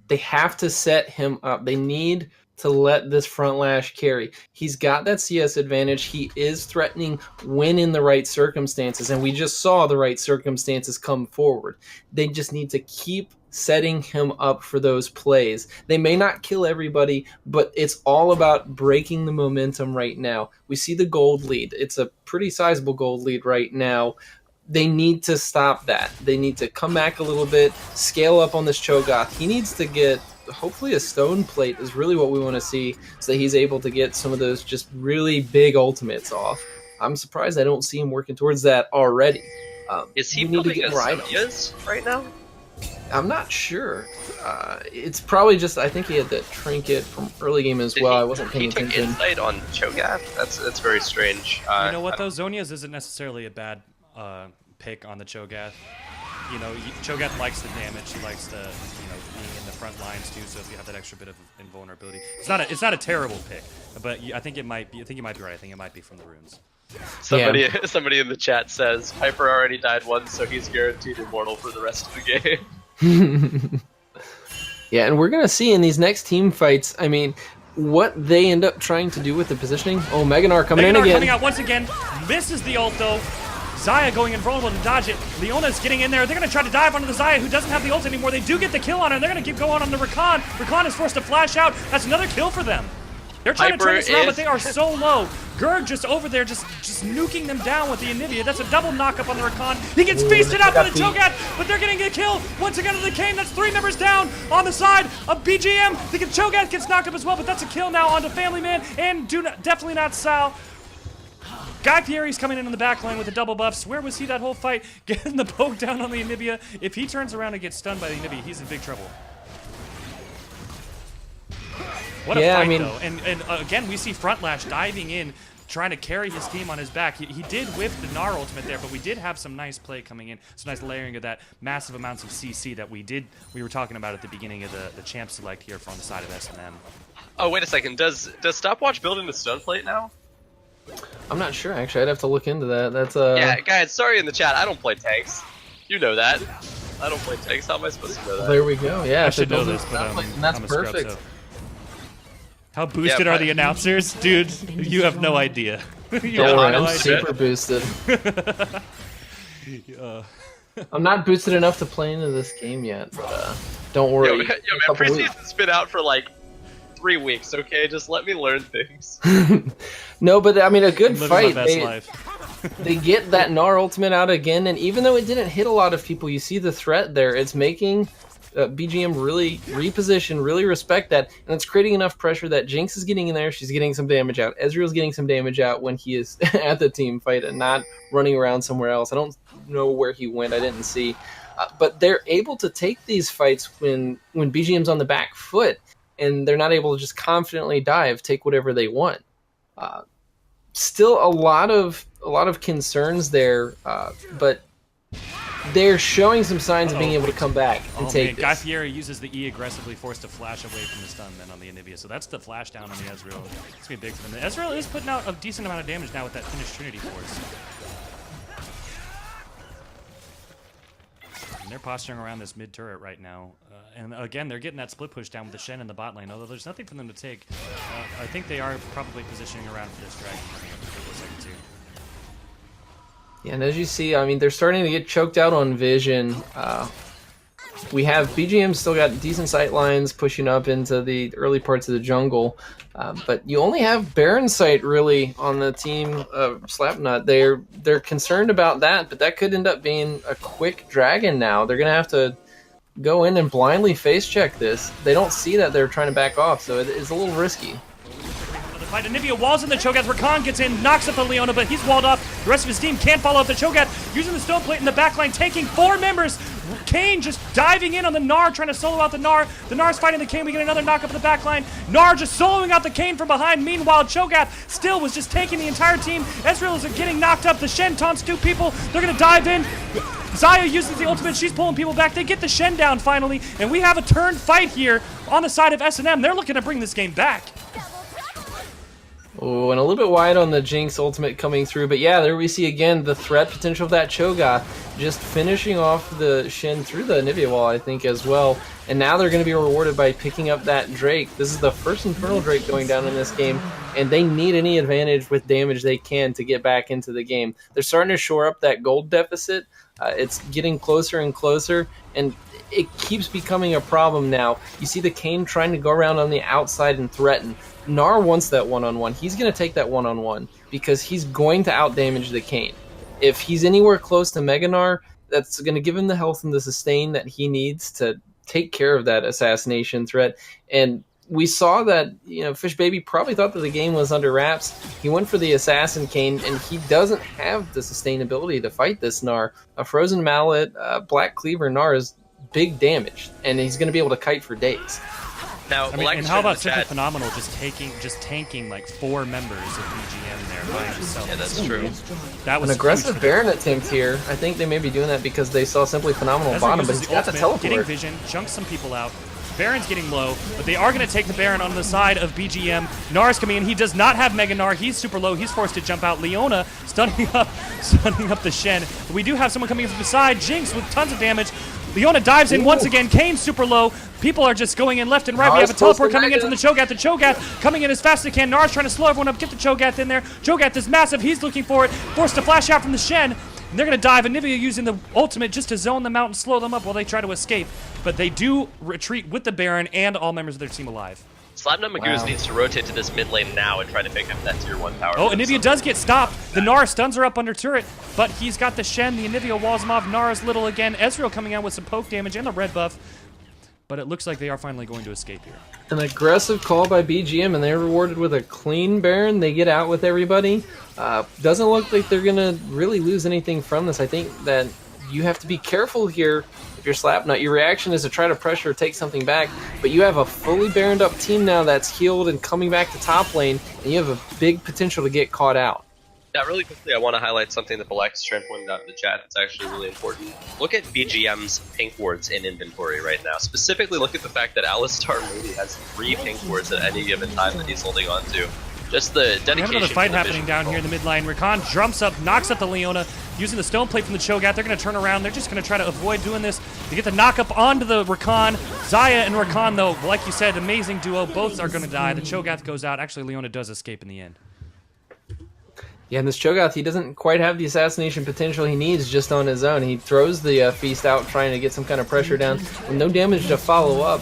They have to set him up. They need to let this Frontlash carry. He's got that CS advantage. He is threatening when in the right circumstances, and we just saw the right circumstances come forward. They just need to keep setting him up for those plays. They may not kill everybody, but it's all about breaking the momentum right now. We see the gold lead. It's a pretty sizable gold lead right now. They need to stop that. They need to come back a little bit, scale up on this Cho'Gath. He needs to get, hopefully a stone plate is really what we want to see, so that he's able to get some of those just really big ultimates off. I'm surprised I don't see him working towards that already. Is he building a Zonia's right now? I'm not sure. It's probably just, I think he had the trinket from early game as well. I wasn't paying attention. He took insight on Cho'Gath? That's very strange. You know what, though? Zonia's isn't necessarily a bad pick on the Cho'Gath. You know, Cho'Gath likes the damage. He likes the, you know, being in the front lines too. So if you have that extra bit of invulnerability, it's not a terrible pick. But I think it might be. I think you might be right. I think it might be from the runes. Somebody in the chat says Hyper already died once, so he's guaranteed immortal for the rest of the game. Yeah, and we're gonna see in these next team fights, I mean, what they end up trying to do with the positioning. Oh, Mega Gnar coming in again. Coming out once again. Misses the ult though. Xayah going invulnerable to dodge it. Leona's getting in there. They're going to try to dive onto the Xayah, who doesn't have the ult anymore. They do get the kill on her, and they're going to keep going on the Rakan. Rakan is forced to flash out. That's another kill for them. They're trying to turn this around, but they are so low. Gurg just over there, just nuking them down with the Anivia. That's a double knockup on the Rakan. He gets feasted out by the Cho'Gath, but they're getting a kill. Once again to the Kane. That's 3 members down on the side of BGM. The Cho'Gath gets knocked up as well, but that's a kill now onto Family Man, and definitely not Sal. Guy Fieri's coming in on the back line with the double buffs. Where was he that whole fight? Getting the poke down on the Anivia. If he turns around and gets stunned by the Anivia, he's in big trouble. What a fight, though. And again, we see Frontlash diving in, trying to carry his team on his back. He did whiff the Gnar ultimate there, but we did have some nice play coming in, some nice layering of that massive amounts of CC that we were talking about at the beginning of the champ select here from the side of SNM. Oh, wait a second. Does Stopwatch build into stun plate now? I'm not sure, actually. I'd have to look into that. That's Yeah, guys, sorry in the chat. I don't play tanks. You know that. I don't play tanks. How am I supposed to know that? There we go. Yeah, I should know this, but that's I'm a perfect. Scrub, so. How boosted are the announcers? Dude, you have no idea. Don't worry, I'm super boosted. I'm not boosted enough to play into this game yet, but don't worry. Yo, man, preseason's been out for like 3 weeks, okay? Just let me learn things. No, but I mean, a good fight. They get that Gnar ultimate out again, and even though it didn't hit a lot of people, you see the threat there. It's making BGM really reposition, really respect that, and it's creating enough pressure that Jinx is getting in there. She's getting some damage out. Ezreal's getting some damage out when he is at the team fight and not running around somewhere else. I don't know where he went. I didn't see. But they're able to take these fights when BGM's on the back foot, and they're not able to just confidently dive, take whatever they want. Still a lot of concerns there, but they're showing some signs of being able to come back and take this. Guy Fieri uses the E aggressively, forced to flash away from the stun then on the Anivia. So that's the flash down on the Ezreal. It's going to be big for them. The Ezreal is putting out a decent amount of damage now with that finished Trinity Force. And they're posturing around this mid turret right now. And again, they're getting that split push down with the Shen in the bot lane, although there's nothing for them to take. I think they are probably positioning around for this dragon coming up in a second too. Yeah, and as you see, I mean, they're starting to get choked out on vision. We have BGM still got decent sight lines pushing up into the early parts of the jungle, but you only have Baron sight really on the team of Slapnut. They're concerned about that, but that could end up being a quick dragon now. They're going to have to go in and blindly face check this. They don't see that they're trying to back off, so it's a little risky. Fight. Anivia walls in the Cho'Gath. Rakan gets in, knocks up the Leona, but he's walled off. The rest of his team can't follow up the Cho'Gath, using the stone plate in the backline, taking 4 members. Kane just diving in on the Gnar, trying to solo out the Gnar. The Gnar's fighting the Kane. We get another knock up in the backline. Gnar just soloing out the Kane from behind. Meanwhile, Cho'Gath still was just taking the entire team. Ezreal is getting knocked up. The Shen taunts 2 people. They're going to dive in. Xayah uses the ultimate. She's pulling people back. They get the Shen down finally, and we have a turn fight here on the side of SNM. They're looking to bring this game back. Oh, and a little bit wide on the Jinx ultimate coming through. But yeah, there we see again the threat potential of that Cho'Gath just finishing off the Shen through the Anivia wall, I think, as well. And now they're going to be rewarded by picking up that Drake. This is the first Infernal Drake going down in this game, and they need any advantage with damage they can to get back into the game. They're starting to shore up that gold deficit. It's getting closer and closer, and it keeps becoming a problem now. You see the Kane trying to go around on the outside and threaten. Gnar wants that one-on-one. He's going to take that one-on-one because he's going to outdamage the Kane. If he's anywhere close to Mega Gnar, that's going to give him the health and the sustain that he needs to take care of that assassination threat. And we saw that, Fish Baby probably thought that the game was under wraps. He went for the Assassin Kane, and he doesn't have the sustainability to fight this Gnar. A Frozen Mallet, Black Cleaver Gnar is big damage, and he's going to be able to kite for days. Now, and how about Simply Phenomenal just tanking like 4 members of BGM there by himself? Yeah, that's true. That was an aggressive Baron attempt here. I think they may be doing that because they saw Simply Phenomenal bottom, but he's got the teleport. Getting vision, chunks some people out. Baron's getting low, but they are going to take the Baron on the side of BGM. Gnar's coming in. He does not have Mega Gnar. He's super low. He's forced to jump out. Leona stunning up the Shen. But we do have someone coming in from the side. Jinx with tons of damage. Leona dives in once again. Kane's super low. People are just going in left and right. We have a teleport coming in from the Cho'Gath. The Cho'Gath coming in as fast as they can. Gnar's trying to slow everyone up. Get the Cho'Gath in there. Cho'Gath is massive. He's looking for it. Forced to flash out from the Shen. and they're going to dive. Anivia using the ultimate just to zone them out and slow them up while they try to escape. But they do retreat with the Baron and all members of their team alive. Slapnut Magoo's needs to rotate to this mid lane now and try to pick up that tier 1 tower. Oh, Anivia does get stopped. The Nara stuns are up under turret, but he's got the Shen. The Anivia walls him off. Nara's little again. Ezreal coming out with some poke damage and the red buff. But it looks like they are finally going to escape here. An aggressive call by BGM, and they're rewarded with a clean Baron. They get out with everybody. Doesn't look like they're going to really lose anything from this. I think that you have to be careful here if you're Slapnut. Your reaction is to try to pressure or take something back, but you have a fully Baroned up team now that's healed and coming back to top lane, and you have a big potential to get caught out. Yeah, really quickly, I want to highlight something that Black's trying to point out in the chat that's actually really important. Look at BGM's pink wards in inventory right now. Specifically, look at the fact that Alistar Moody has 3 pink wards at any given time that he's holding on to. Just the dedication. We have another fight happening down here in the mid lane. Rakan jumps up, knocks up the Leona, using the stone plate from the Cho'Gath. They're going to turn around. They're just going to try to avoid doing this to get the knock up onto the Rakan. Xayah and Rakan, though, like you said, amazing duo. Both are going to die. The Cho'Gath goes out. Actually, Leona does escape in the end. Yeah, and this Cho'Gath, he doesn't quite have the assassination potential he needs just on his own. He throws the Feast out trying to get some kind of pressure down. With no damage to follow up,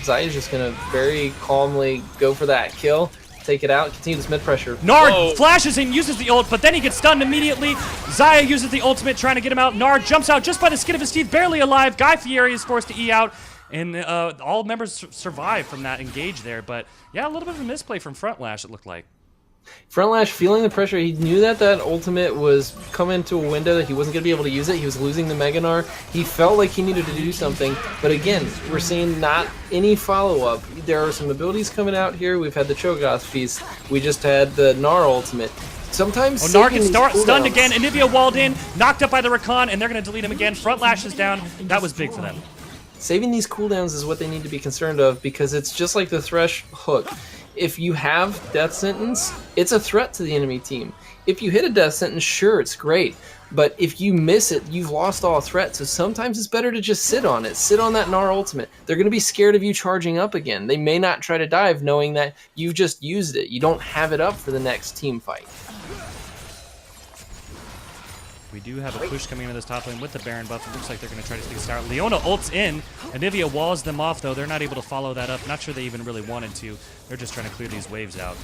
Xayah's just going to very calmly go for that kill, take it out, continue this mid-pressure. Nard flashes in, uses the ult, but then he gets stunned immediately. Xayah uses the ultimate, trying to get him out. Nard jumps out just by the skin of his teeth, barely alive. Guy Fieri is forced to E out, and all members survive from that engage there. But yeah, a little bit of a misplay from Frontlash, it looked like. Frontlash feeling the pressure. He knew that that ultimate was coming to a window that he wasn't going to be able to use it. He was losing the Meganar. He felt like he needed to do something. But again, we're seeing not any follow-up. There are some abilities coming out here. We've had the Cho'Gath Feast. We just had the Gnar ultimate. Sometimes Gnar gets stunned again. Anivia walled in, knocked up by the Rakan, and they're going to delete him again. Frontlash is down. That was big for them. Saving these cooldowns is what they need to be concerned of, because it's just like the Thresh hook. If you have Death Sentence, it's a threat to the enemy team. If you hit a Death Sentence, sure, it's great. But if you miss it, you've lost all threat. So sometimes it's better to just sit on it. Sit on that Gnar ultimate. They're going to be scared of you charging up again. They may not try to dive knowing that you've just used it. You don't have it up for the next team fight. We do have a push coming into this top lane with the Baron buff. It looks like they're going to try to take a start. Leona ults in. Anivia walls them off, though. They're not able to follow that up. Not sure they even really wanted to. They're just trying to clear these waves out.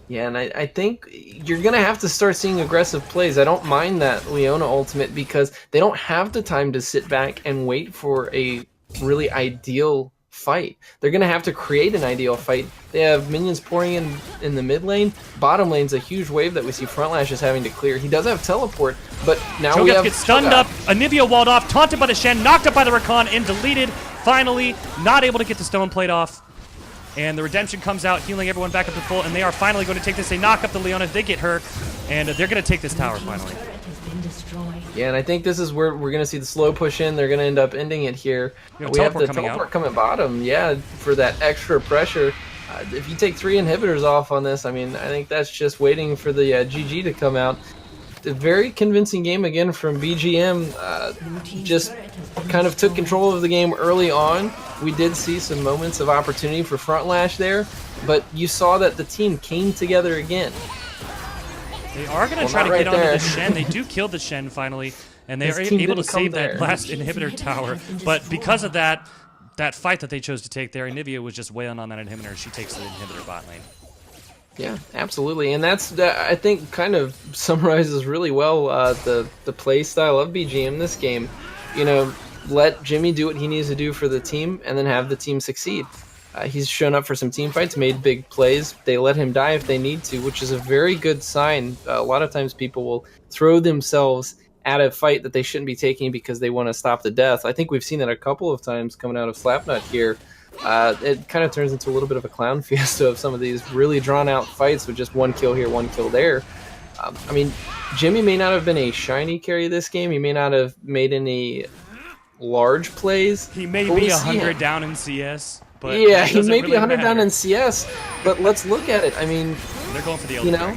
Yeah, and I think you're going to have to start seeing aggressive plays. I don't mind that Leona ultimate because they don't have the time to sit back and wait for a really ideal fight. They're going to have to create an ideal fight. They have minions pouring in the mid lane. Bottom lane's a huge wave that we see Frontlash is having to clear. He does have teleport, but now Cho'Gath we have gets stunned up. Anivia walled off, taunted by the Shen, knocked up by the Rakan, and deleted. Finally, not able to get the stone plate off. And the Redemption comes out, healing everyone back up to full, and they are finally going to take this. They knock up the Leona, they get her, and they're going to take this tower finally. Yeah, and I think this is where we're going to see the slow push in. They're going to end up ending it here. We have the teleport coming bottom, yeah, for that extra pressure. If you take 3 inhibitors off on this, I mean, I think that's just waiting for the GG to come out. A very convincing game again from BGM. Just kind of took control of the game early on. We did see some moments of opportunity for Frontlash there, but you saw that the team came together again. They are going to try to get onto the Shen. They do kill the Shen finally, and they are able to save that last inhibitor tower. But because of that fight that they chose to take there, Anivia was just wailing on that inhibitor. She takes the inhibitor bot lane. Yeah, absolutely, and that I think kind of summarizes really well the play style of BGM this game. You know, let Jimmy do what he needs to do for the team, and then have the team succeed. He's shown up for some team fights, made big plays. They let him die if they need to, which is a very good sign. A lot of times people will throw themselves at a fight that they shouldn't be taking because they want to stop the death. I think we've seen that a couple of times coming out of Slapnut here. It kind of turns into a little bit of a clown fiesta of some of these really drawn-out fights with just 1 kill here, 1 kill there. I mean, Jimmy may not have been a shiny carry this game. He may not have made any large plays. He may be 100 down in CS. But yeah, he may be 100 down in CS, but let's look at it. I mean, they're going for the you know,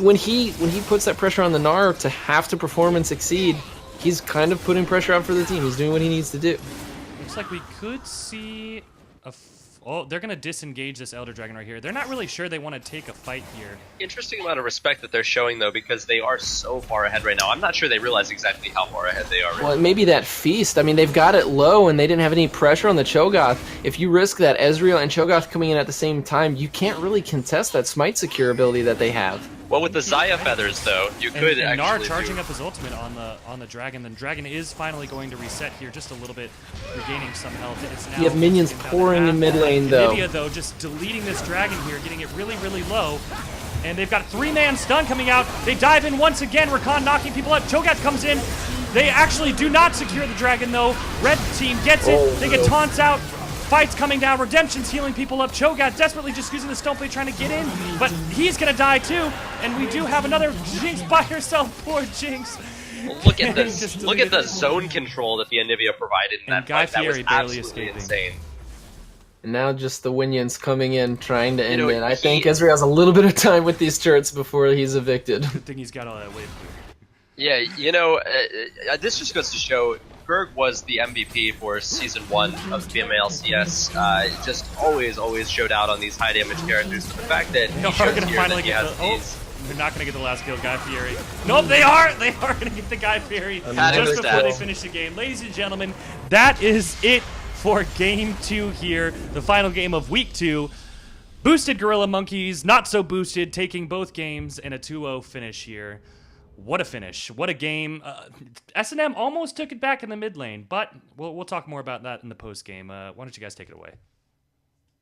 when he puts that pressure on the Gnar to have to perform and succeed, he's kind of putting pressure out for the team. He's doing what he needs to do. Looks like we could see Oh, they're going to disengage this Elder Dragon right here. They're not really sure they want to take a fight here. Interesting amount of respect that they're showing, though, because they are so far ahead right now. I'm not sure they realize exactly how far ahead they are. Really. Well, maybe that feast. I mean, they've got it low, and they didn't have any pressure on the Cho'Gath. If you risk that Ezreal and Cho'Gath coming in at the same time, you can't really contest that Smite Secure ability that they have. Well, with the Xayah feathers, though, you could and actually Gnar charging up his ultimate on the Dragon. Then Dragon is finally going to reset here just a little bit, regaining some health. It's now You have minions pouring in mid lane, though. Anivia, though, just deleting this Dragon here, getting it really, really low. And they've got a 3-man stun coming out. They dive in once again. Rakan knocking people out. Cho'Gath comes in. They actually do not secure the Dragon, though. Red team gets it. They get taunts out. Fights coming down. Redemption's healing people up. Cho'Gath desperately just using the stone plate trying to get in. But he's going to die, too. And we do have another Jinx by herself. Poor Jinx. Look at this. Look at the zone control that the Anivia provided in that fight. That was absolutely insane. And now just the Winions coming in, trying to end it. I think Ezreal has a little bit of time with these turrets before he's evicted. Good thing he's got all that wave clear. Yeah, this just goes to show Gerg was the MVP for Season 1 of PMA LCS. Just always showed out on these high damage characters. But the fact that he shows here that he has these... They're not going to get the last kill, Guy Fieri. Nope, they are! They are going to get the Guy Fieri just before they finish the game. Ladies and gentlemen, that is it for Game 2 here. The final game of Week 2. Boosted Gorilla Monkeys, not so boosted, taking both games in a 2-0 finish here. What a finish. What a game. SNM almost took it back in the mid lane, but we'll talk more about that in the post game. Why don't you guys take it away?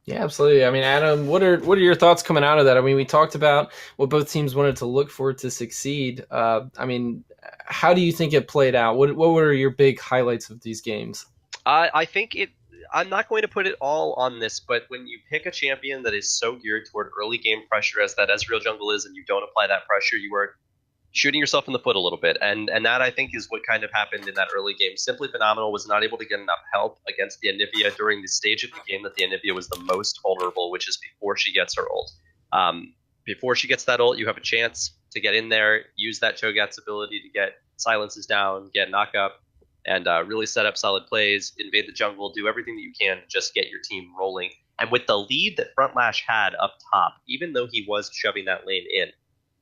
Yeah, absolutely. I mean, Adam, what are your thoughts coming out of that? I mean, we talked about what both teams wanted to look for to succeed. I mean, how do you think it played out? What were your big highlights of these games? I think I'm not going to put it all on this, but when you pick a champion that is so geared toward early game pressure as that Ezreal jungle is, and you don't apply that pressure, you are shooting yourself in the foot a little bit. And that, I think, is what kind of happened in that early game. Simply Phenomenal was not able to get enough help against the Anivia during the stage of the game that the Anivia was the most vulnerable, which is before she gets her ult. Before she gets that ult, you have a chance to get in there, use that Cho'Gath's ability to get silences down, get knock up, and really set up solid plays, invade the jungle, do everything that you can to just get your team rolling. And with the lead that Frontlash had up top, even though he was shoving that lane in,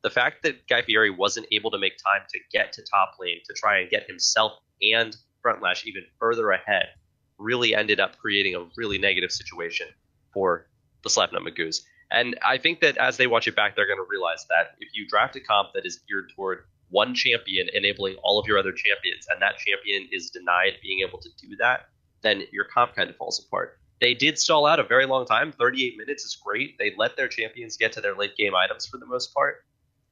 the fact that Guy Fieri wasn't able to make time to get to top lane to try and get himself and Frontlash even further ahead really ended up creating a really negative situation for the Slapnut Magoos. And I think that as they watch it back, they're going to realize that if you draft a comp that is geared toward one champion enabling all of your other champions, and that champion is denied being able to do that, then your comp kind of falls apart. They did stall out a very long time. 38 minutes is great. They let their champions get to their late game items for the most part.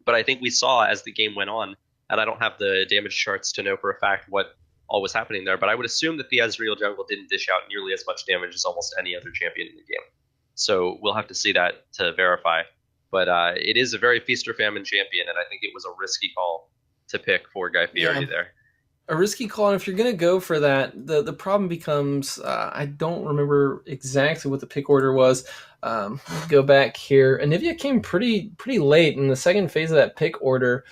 But I think we saw as the game went on, and I don't have the damage charts to know for a fact what all was happening there, but I would assume that the Ezreal jungle didn't dish out nearly as much damage as almost any other champion in the game. So we'll have to see that to verify. But it is a very feast or famine champion, and I think it was a risky call to pick for Guy Fieri there. A risky call, and if you're going to go for that, the problem becomes, I don't remember exactly what the pick order was. Go back here. Anivia came pretty late in the second phase of that pick order,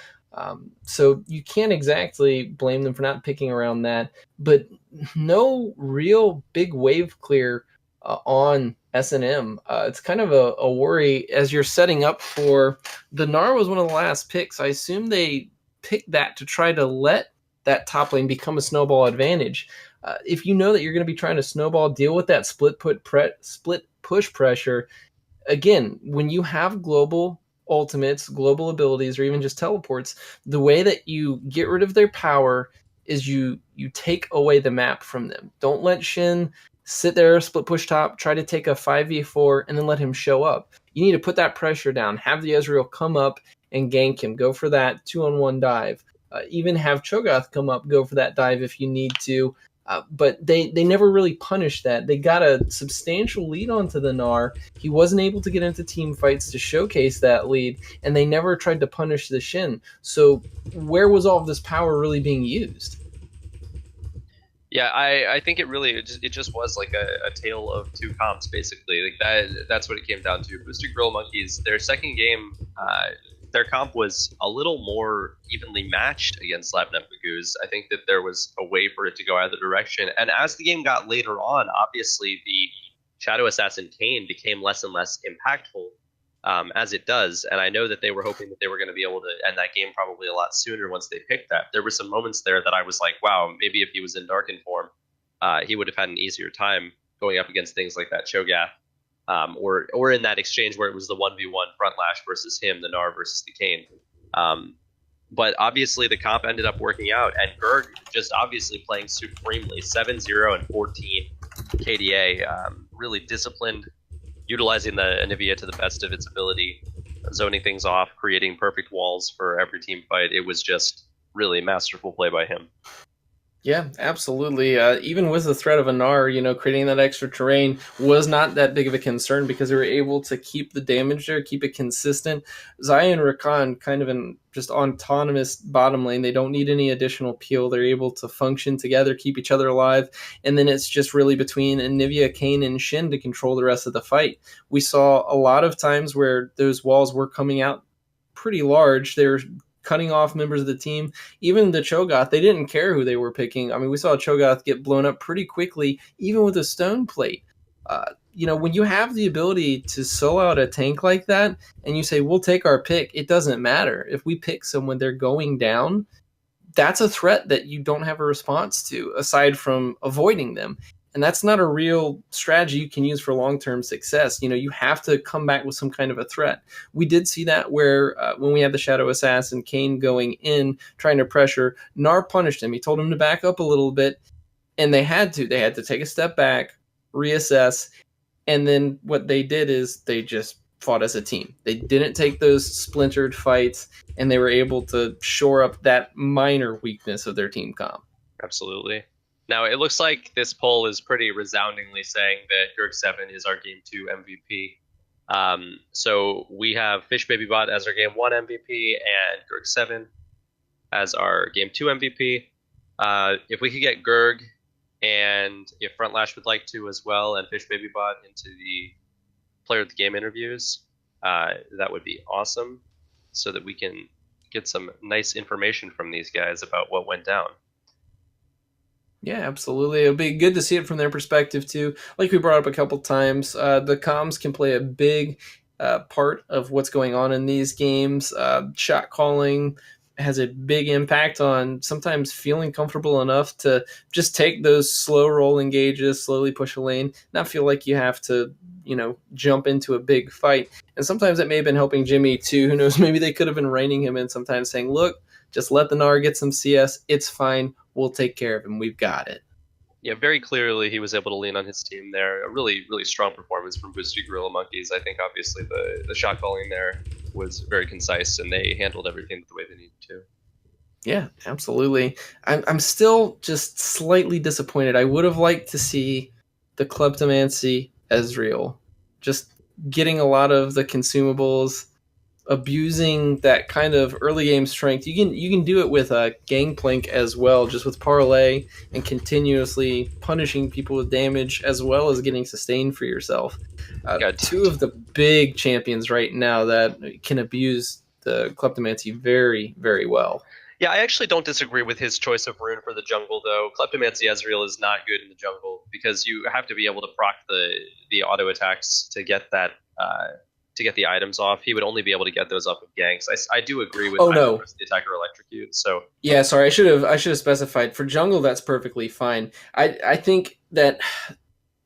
so you can't exactly blame them for not picking around that. But no real big wave clear on SNM. It's kind of a worry as you're setting up for... The Gnar was one of the last picks. I assume they picked that to try to let that top lane become a snowball advantage. If you know that you're going to be trying to snowball, deal with that split push pressure. Again, when you have global ultimates, global abilities, or even just teleports, the way that you get rid of their power is you take away the map from them. Don't let Shin sit there, split push top, try to take a 5v4, and then let him show up. You need to put that pressure down, have the Ezreal come up and gank him, go for that 2-on-1 dive. Even have Cho'Gath come up, go for that dive if you need to. But they never really punished that. They got a substantial lead onto the Gnar. He wasn't able to get into team fights to showcase that lead, and they never tried to punish the Shin. So where was all of this power really being used? Yeah, I think it just was like a tale of two comps, basically. Like that's what it came down to. Boosted Gorilla Monkeys, their second game, their comp was a little more evenly matched against Slapnut Magoos. I think that there was a way for it to go either direction. And as the game got later on, obviously the Shadow Assassin Kane became less and less impactful as it does. And I know that they were hoping that they were going to be able to end that game probably a lot sooner once they picked that. There were some moments there that I was like, wow, maybe if he was in Darken form, he would have had an easier time going up against things like that Cho'Gath, or in that exchange where it was the 1v1 front lash versus him, the Gnar versus the Kane. But obviously the comp ended up working out, and Gerg just obviously playing supremely. 7-0 and 14 KDA, really disciplined, utilizing the Anivia to the best of its ability, zoning things off, creating perfect walls for every team fight. It was just really masterful play by him. Yeah, absolutely. Even with the threat of a Gnar, creating that extra terrain was not that big of a concern because they were able to keep the damage there, keep it consistent. Xayah and Rakan kind of in just autonomous bottom lane. They don't need any additional peel. They're able to function together, keep each other alive, and then it's just really between Anivia, Kane, and Shin to control the rest of the fight. We saw a lot of times where those walls were coming out pretty large. They're cutting off members of the team. Even the Cho'Gath, they didn't care who they were picking. I mean, we saw Cho'Gath get blown up pretty quickly, even with a stone plate. When you have the ability to solo out a tank like that, and you say, we'll take our pick, it doesn't matter. If we pick someone, they're going down, that's a threat that you don't have a response to, aside from avoiding them. And that's not a real strategy you can use for long-term success. You have to come back with some kind of a threat. We did see that where when we had the Shadow Assassin, Kane going in, trying to pressure, Gnar punished him. He told him to back up a little bit, and they had to. They had to take a step back, reassess, and then what they did is they just fought as a team. They didn't take those splintered fights, and they were able to shore up that minor weakness of their team comp. Absolutely. Now, it looks like this poll is pretty resoundingly saying that Gerg7 is our Game 2 MVP. So we have Fish Baby Bot as our Game 1 MVP and Gerg7 as our Game 2 MVP. If we could get Gerg, and if Frontlash would like to as well, and Fish Baby Bot into the Player of the Game interviews, that would be awesome, so that we can get some nice information from these guys about what went down. Yeah, absolutely. It'll be good to see it from their perspective, too. Like we brought up a couple times, the comms can play a big part of what's going on in these games. Shot calling has a big impact on sometimes feeling comfortable enough to just take those slow roll engages, slowly push a lane, not feel like you have to, jump into a big fight. And sometimes it may have been helping Jimmy, too. Who knows? Maybe they could have been reining him in sometimes, saying, look, just let the Gnar get some CS. It's fine. We'll take care of him. We've got it. Yeah, very clearly he was able to lean on his team there. A really, really strong performance from Boosted Gorilla Monkeys. I think obviously the shot calling there was very concise, and they handled everything the way they needed to. Yeah, absolutely. I'm still just slightly disappointed. I would have liked to see the Kleptomancy Ezreal just getting a lot of the consumables, abusing that kind of early game strength. You can do it with a Gangplank as well, just with parlay and continuously punishing people with damage as well as getting sustained for yourself. Two of the big champions right now that can abuse the Kleptomancy very, very well. Yeah, I actually don't disagree with his choice of rune for the jungle, though. Kleptomancy Ezreal is not good in the jungle because you have to be able to proc the auto attacks to get that to get the items off. He would only be able to get those off of ganks. I do agree with the attacker electrocute. So yeah, sorry, I should have specified for jungle. That's perfectly fine. I think that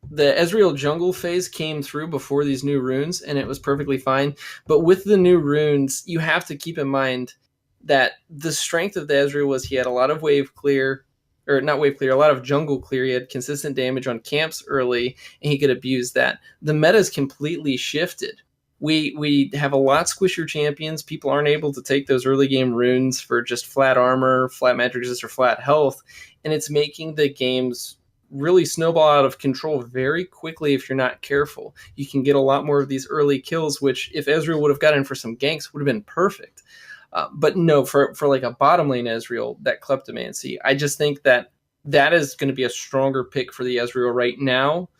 the Ezreal jungle phase came through before these new runes, and it was perfectly fine. But with the new runes, you have to keep in mind that the strength of the Ezreal was he had a lot of wave clear, or not wave clear, a lot of jungle clear. He had consistent damage on camps early, and he could abuse that. The meta's completely shifted. We have a lot squishier champions. People aren't able to take those early game runes for just flat armor, flat magic resist, or flat health, and it's making the games really snowball out of control very quickly if you're not careful. You can get a lot more of these early kills, which if Ezreal would have gotten for some ganks would have been perfect. But no, for like a bottom lane Ezreal, that Kleptomancy, I just think that is going to be a stronger pick for the Ezreal right now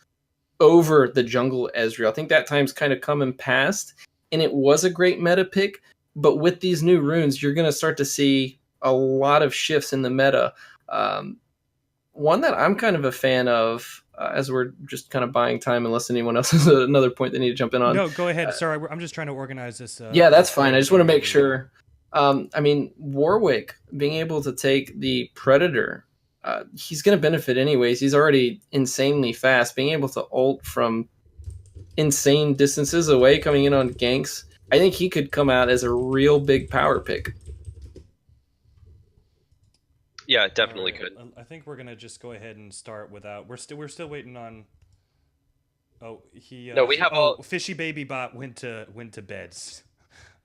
over the jungle Ezreal. I think that time's kind of come and passed, and it was a great meta pick, but with these new runes, you're going to start to see a lot of shifts in the meta. one that I'm kind of a fan of, as we're just kind of buying time, unless anyone else has another point they need to jump in on. No, go ahead. Sorry, I'm just trying to organize this. Yeah, that's fine. I just want to make sure. I mean, Warwick being able to take the Predator, he's going to benefit anyways. He's already insanely fast. Being able to ult from insane distances away, coming in on ganks, I think he could come out as a real big power pick. Yeah, it definitely could. I think we're gonna just go ahead and start without. We're still waiting on. Oh, No, we have all. Fishy baby bot went to beds.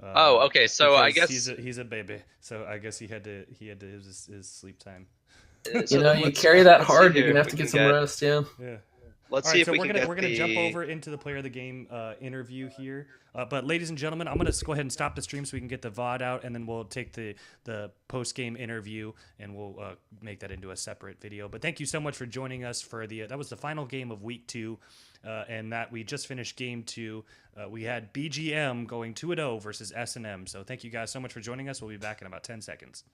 Oh, okay. So I guess he's a baby. So I guess he had to his sleep time. So you carry that hard, you're gonna have to get some rest. Yeah. Yeah. Let's see if so we we're can gonna get we're gonna the... jump over into the player of the game interview here. But ladies and gentlemen, I'm gonna go ahead and stop the stream so we can get the VOD out, and then we'll take the post game interview and we'll make that into a separate video. But thank you so much for joining us for that was the final game of week 2, and that we just finished game 2. We had BGM going 2-0 versus SNM. So thank you guys so much for joining us. We'll be back in about 10 seconds.